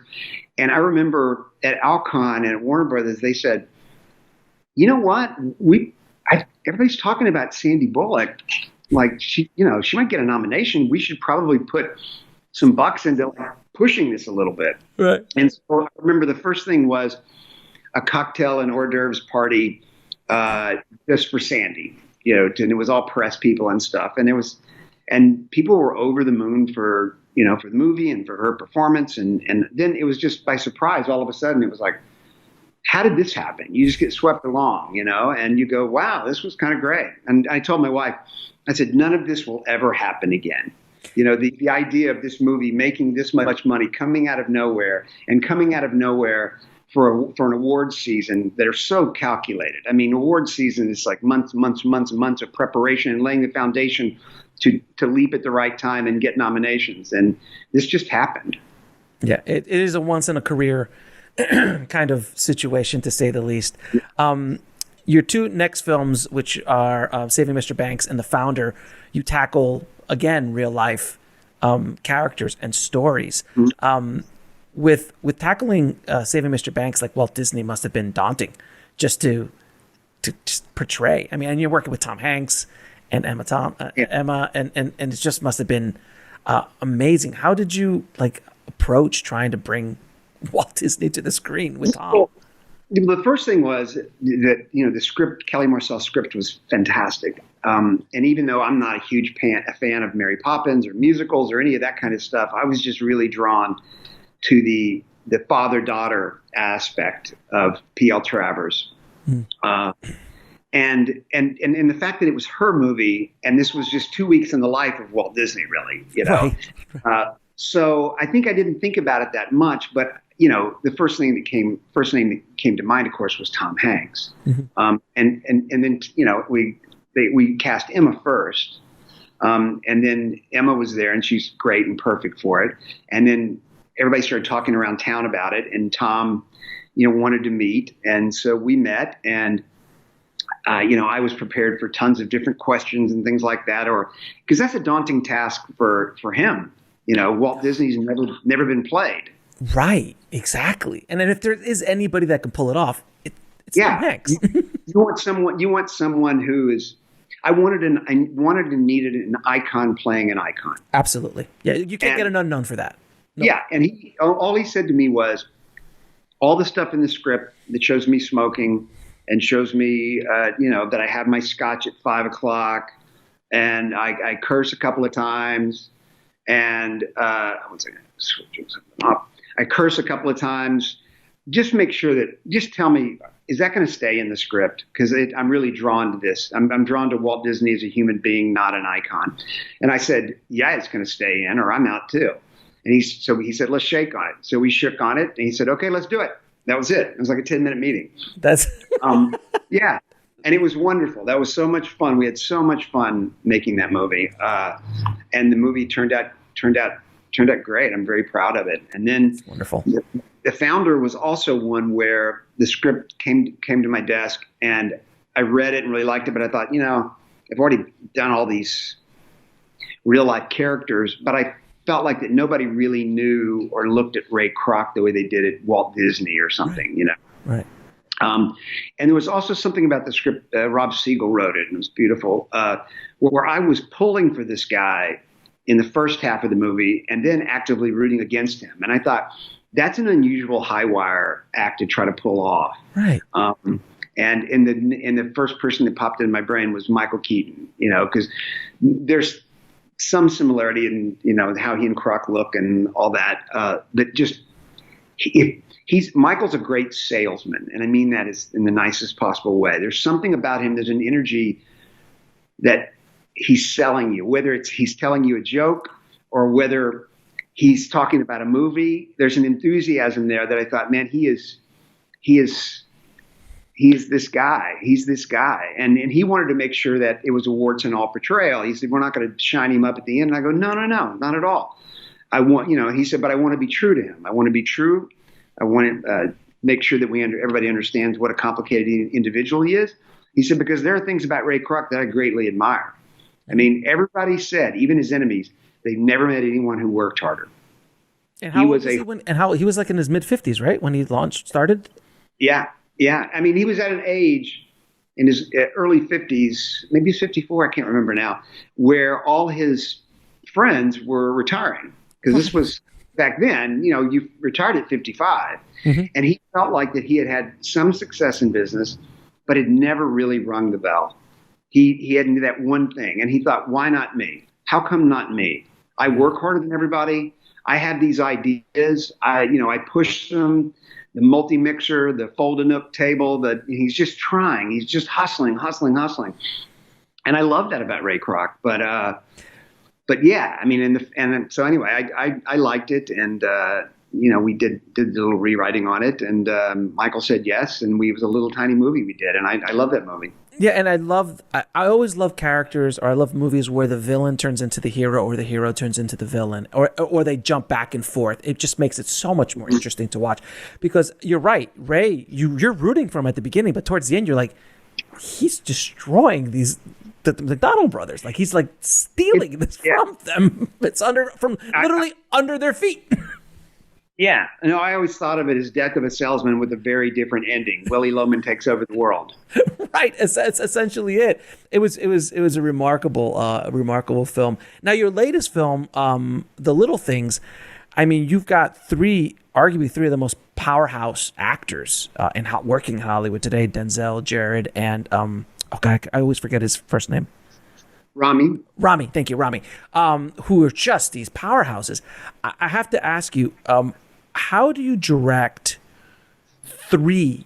And I remember at Alcon and at Warner Brothers, they said, you know what? Everybody's talking about Sandy Bullock. Like she might get a nomination. We should probably put some bucks into pushing this a little bit. Right. And so I remember the first thing was a cocktail and hors d'oeuvres party just for Sandy. And it was all press people and stuff. And people were over the moon for the movie and for her performance. And then it was just by surprise. All of a sudden it was like, how did this happen? You just get swept along, and you go, wow, this was kind of great. And I told my wife, I said, none of this will ever happen again. The idea of this movie making this much money, coming out of nowhere for an awards season that are so calculated. I mean, award season is like months of preparation and laying the foundation to leap at the right time and get nominations. And this just happened. Yeah, it is a once in a career kind of situation, to say the least. Your 2 next films, which are Saving Mr. Banks and The Founder, you tackle, again, real life characters and stories. Mm-hmm. With tackling Saving Mr. Banks, like Walt Disney must have been daunting just to just portray. I mean, and you're working with Tom Hanks and Emma, and it just must have been amazing. How did you approach trying to bring Walt Disney to the screen with Tom? Well, the first thing was that the script, Kelly Marcel's script, was fantastic. And even though I'm not a huge fan of Mary Poppins or musicals or any of that kind of stuff, I was just really drawn to the father-daughter aspect of P.L. Travers. And the fact that it was her movie, and this was just 2 weeks in the life of Walt Disney, really, Right. So I think I didn't think about it that much, but the first name that came to mind, of course, was Tom Hanks. Mm-hmm. And then we cast Emma first, and then Emma was there, and she's great and perfect for it. And then everybody started talking around town about it, and Tom, wanted to meet, and so we met, and I was prepared for tons of different questions and things like that, because that's a daunting task for him. Walt Disney's never been played. Right, exactly. And then if there is anybody that can pull it off, it's Tom Hanks. You want someone who is. I wanted and needed an icon playing an icon. Absolutely. Yeah, you can't get an unknown for that. No. Yeah, and all he said to me was, all the stuff in the script that shows me smoking and shows me, that I have my scotch at 5 o'clock, and I curse a couple of times, and one second, switching something off. I curse a couple of times. Just make sure just tell me, is that going to stay in the script? Because I'm really drawn to this. I'm drawn to Walt Disney as a human being, not an icon. And I said, yeah, it's going to stay in, or I'm out too. And he said, let's shake on it. So we shook on it, and he said, okay, let's do it. That was it. It was like a 10-minute meeting. That's yeah. And it was wonderful. That was so much fun. We had so much fun making that movie. And the movie turned out great. I'm very proud of it. And then that's wonderful. The Founder was also one where the script came to my desk, and I read it and really liked it, but I thought, I've already done all these real life characters, but I felt like that nobody really knew or looked at Ray Kroc the way they did at Walt Disney or something, Right. And there was also something about the script. Rob Siegel wrote it, and it was beautiful, where I was pulling for this guy in the first half of the movie and then actively rooting against him. And I thought, that's an unusual high wire act to try to pull off. Right. And in the first person that popped in my brain was Michael Keaton, because there's some similarity in, how he and Kroc look and all that. But just, Michael's a great salesman. And I mean that is in the nicest possible way. There's something about him. There's an energy that he's selling you, whether it's he's telling you a joke or whether he's talking about a movie. There's an enthusiasm there that I thought, man, he is this guy. He's this guy. And he wanted to make sure that it was a warts and all portrayal. He said, we're not going to shine him up at the end. And I go, no, not at all. He said, but I want to be true to him. I want to be true. I want to make sure that everybody understands what a complicated individual he is. He said, because there are things about Ray Kroc that I greatly admire. I mean, everybody said, even his enemies, they've never met anyone who worked harder. And how was he was like in his mid-50s, right? When he started? Yeah. I mean, he was at an age in his early 50s, maybe 54, I can't remember now, where all his friends were retiring. Because this was back then, you retired at 55. Mm-hmm. And he felt like that he had some success in business, but had never really rung the bell. He had that one thing, and he thought, why not me? How come not me? I work harder than everybody. I have these ideas. I push them. The multi-mixer, the fold-a-nook table, he's just trying. He's just hustling. And I love that about Ray Kroc. But yeah, I mean, so anyway, I liked it, and we did a little rewriting on it, and Michael said yes, and it was a little tiny movie we did, and I love that movie. Yeah, and I always love characters, or I love movies where the villain turns into the hero or the hero turns into the villain, or they jump back and forth. It just makes it so much more interesting to watch, because you're right, Ray, you're rooting for him at the beginning, but towards the end you're like, he's destroying the McDonald brothers. Like, he's like stealing this from them. It's literally under their feet. Yeah. No, I always thought of it as Death of a Salesman with a very different ending. Willy Loman takes over the world. Right. It's essentially it. It was a remarkable film. Now, your latest film, The Little Things, I mean, you've got arguably three of the most powerhouse actors working in Hollywood today: Denzel, Jared, and I always forget his first name. Rami. Thank you, Rami. Who are just these powerhouses. I have to ask you, how do you direct three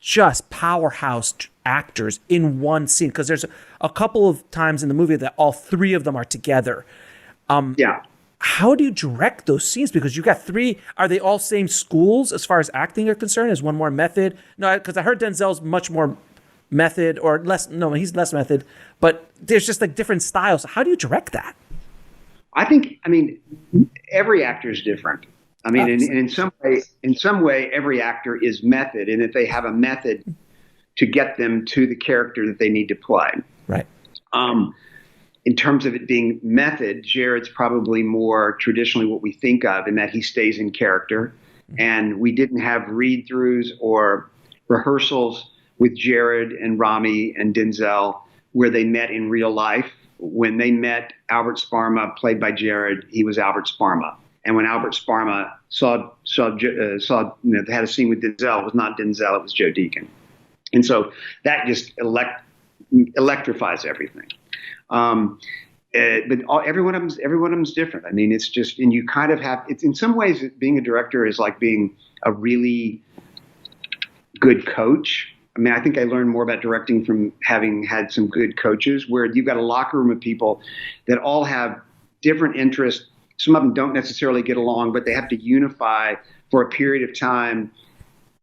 just powerhouse actors in one scene? Because there's a couple of times in the movie that all three of them are together. Yeah. How do you direct those scenes? Because you got three. Are they all same schools as far as acting are concerned? Is one more method? No, because I heard Denzel's much more method, or less. No, he's less method. But there's just like different styles. How do you direct that? I mean, every actor is different. I mean, in some way, every actor is method, in that they have a method to get them to the character that they need to play. Right. In terms of it being method, Jared's probably more traditionally what we think of, in that he stays in character. Mm-hmm. And we didn't have read-throughs or rehearsals with Jared and Rami and Denzel where they met in real life. When they met Albert Sparma, played by Jared, he was Albert Sparma. And when Albert Sparma saw had a scene with Denzel, it was not Denzel, it was Joe Deacon. And so that just electrifies everything. But every one of them's different. I mean, it's just, and you kind of have, it's in some ways being a director is like being a really good coach. I mean, I think I learned more about directing from having had some good coaches, where you've got a locker room of people that all have different interests. Some of them don't necessarily get along, but they have to unify for a period of time,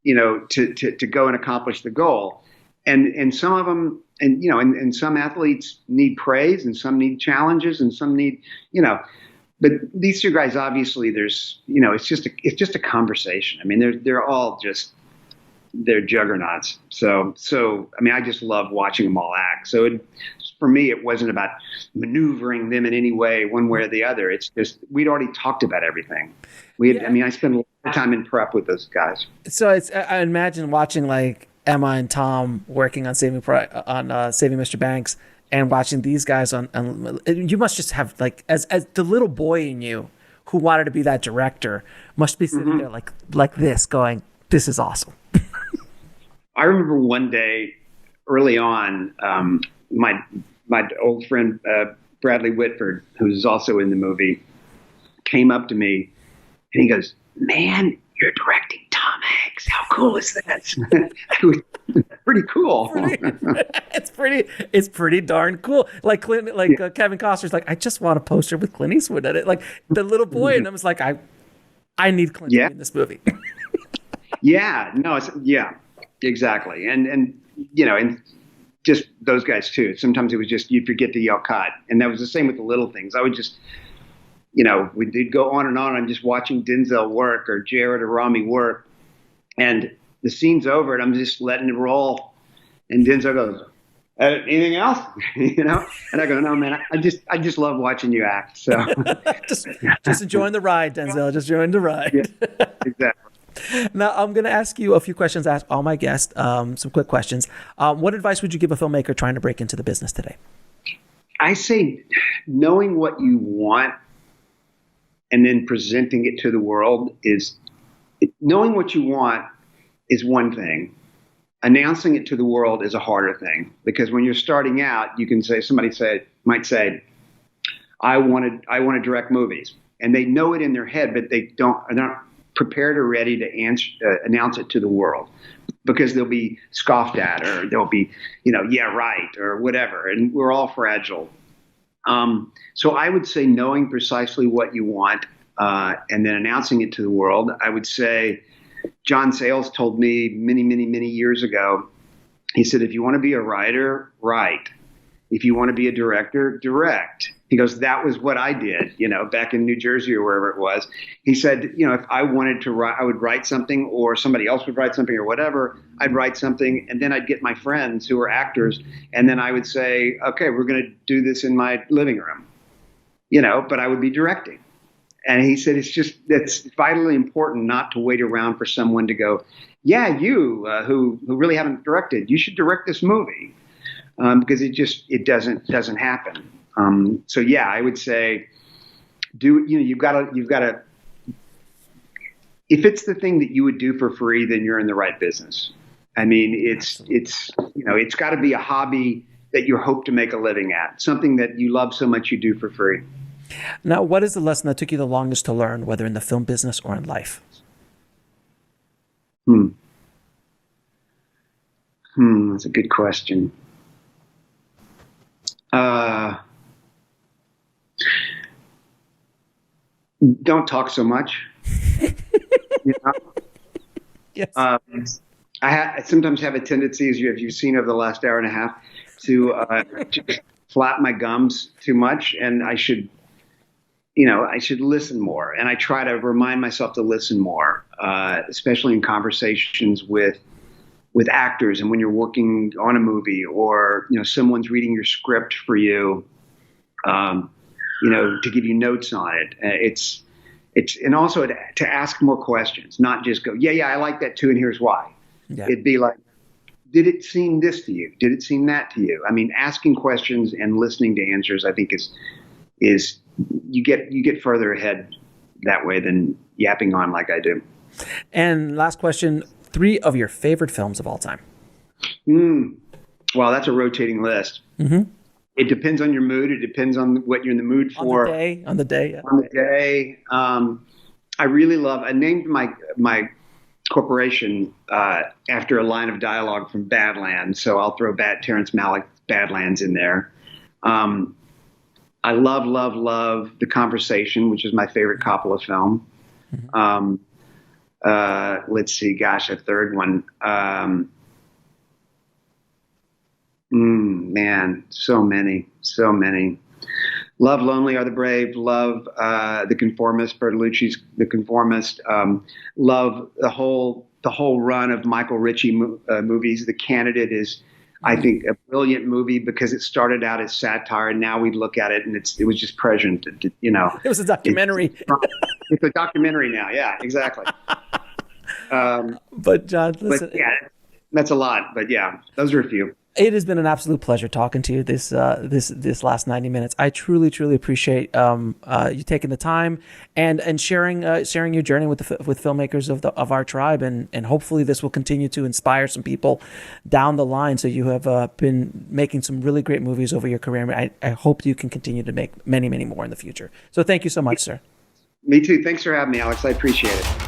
to go and accomplish the goal. And some of them, and some athletes need praise, and some need challenges, and some need, but these two guys, obviously there's, it's just a conversation. I mean, they're all just, they're juggernauts. So I mean, I just love watching them all act. So for me, it wasn't about maneuvering them in any way, one way or the other. It's just we'd already talked about everything. I mean, I spent a lot of time in prep with those guys. So I imagine watching like Emma and Tom working on Saving Mr. Banks, and watching these guys on you must just have like as the little boy in you who wanted to be that director must be sitting there like this going, this is awesome. I remember one day early on, my old friend Bradley Whitford, who's also in the movie, came up to me and he goes, "Man, you're directing Tom Hanks. How cool is that?" Pretty cool. It's pretty darn cool. Like Kevin Costner's like, I just want a poster with Clint Eastwood in it. Like the little boy in him was like, I need Clint to be in this movie. Exactly. And and just those guys too. Sometimes it was just, you'd forget to yell cut. And that was the same with the little things. I would just, we'd go on and on. I'm just watching Denzel work or Jared or Rami work. And the scene's over and I'm just letting it roll. And Denzel goes, "Anything else?" And I go, "No, man, I just love watching you act." So just enjoying the ride, Denzel. Just enjoying the ride. Yeah, exactly. Now, I'm going to ask you a few questions, ask all my guests, some quick questions. What advice would you give a filmmaker trying to break into the business today? I say knowing what you want and then presenting it to the world knowing what you want is one thing. Announcing it to the world is a harder thing, because when you're starting out, somebody might say, I want to direct movies, and they know it in their head, but they're not prepared or ready to announce it to the world, because they'll be scoffed at, or they'll be, yeah, right, or whatever. And we're all fragile. So I would say knowing precisely what you want, and then announcing it to the world. I would say John Sayles told me many, many, many years ago, he said, if you want to be a writer, write. If you want to be a director, direct. He goes, that was what I did, back in New Jersey or wherever it was. He said, if I wanted to write, I would write something, or somebody else would write something or whatever. I'd write something, and then I'd get my friends who were actors, and then I would say, okay, we're going to do this in my living room, but I would be directing. And he said, it's vitally important not to wait around for someone to go, yeah, you who really haven't directed, you should direct this movie, because it doesn't happen. So yeah, I would say, you've got to, if it's the thing that you would do for free, then you're in the right business. I mean, it's got to be a hobby that you hope to make a living at, something that you love so much you do for free. Now, what is the lesson that took you the longest to learn, whether in the film business or in life? That's a good question. Don't talk so much. Yes. I sometimes have a tendency, as you've seen over the last hour and a half, to just flap my gums too much, and I should listen more. And I try to remind myself to listen more, especially in conversations with actors, and when you're working on a movie, or someone's reading your script for you, to give you notes on it. It's and also to ask more questions, not just go, yeah, I like that too, and here's why. Yeah. It'd be like, did it seem this to you? Did it seem that to you? I mean, asking questions and listening to answers, I think is you get further ahead that way than yapping on like I do. And last question, 3 of your favorite films of all time. Well, that's a rotating list. Mm-hmm. It depends on your mood. It depends on what you're in the mood for. On the day. Yeah. On the day. I really love, I named my corporation after a line of dialogue from Badlands. So I'll throw Terrence Malick's Badlands in there. I love, love, love The Conversation, which is my favorite Coppola film. Mm-hmm. Let's see, gosh, a third one. Man, so many. Love Lonely Are the Brave. Love The Conformist, Bertolucci's The Conformist. Love the whole the whole run of Michael Ritchie movies. The Candidate is, I think, a brilliant movie because it started out as satire, and now we look at it and it was just prescient. You know, it was a documentary. It's a documentary now. Yeah, exactly. But John, listen, but yeah, that's a lot. But yeah, those are a few. It has been an absolute pleasure talking to you this last 90 minutes. I truly appreciate you taking the time and sharing your journey with filmmakers of our tribe, and hopefully this will continue to inspire some people down the line. So you have been making some really great movies over your career. I hope you can continue to make many more in the future. So thank you so much, sir. Me too. Thanks for having me, Alex. I appreciate it.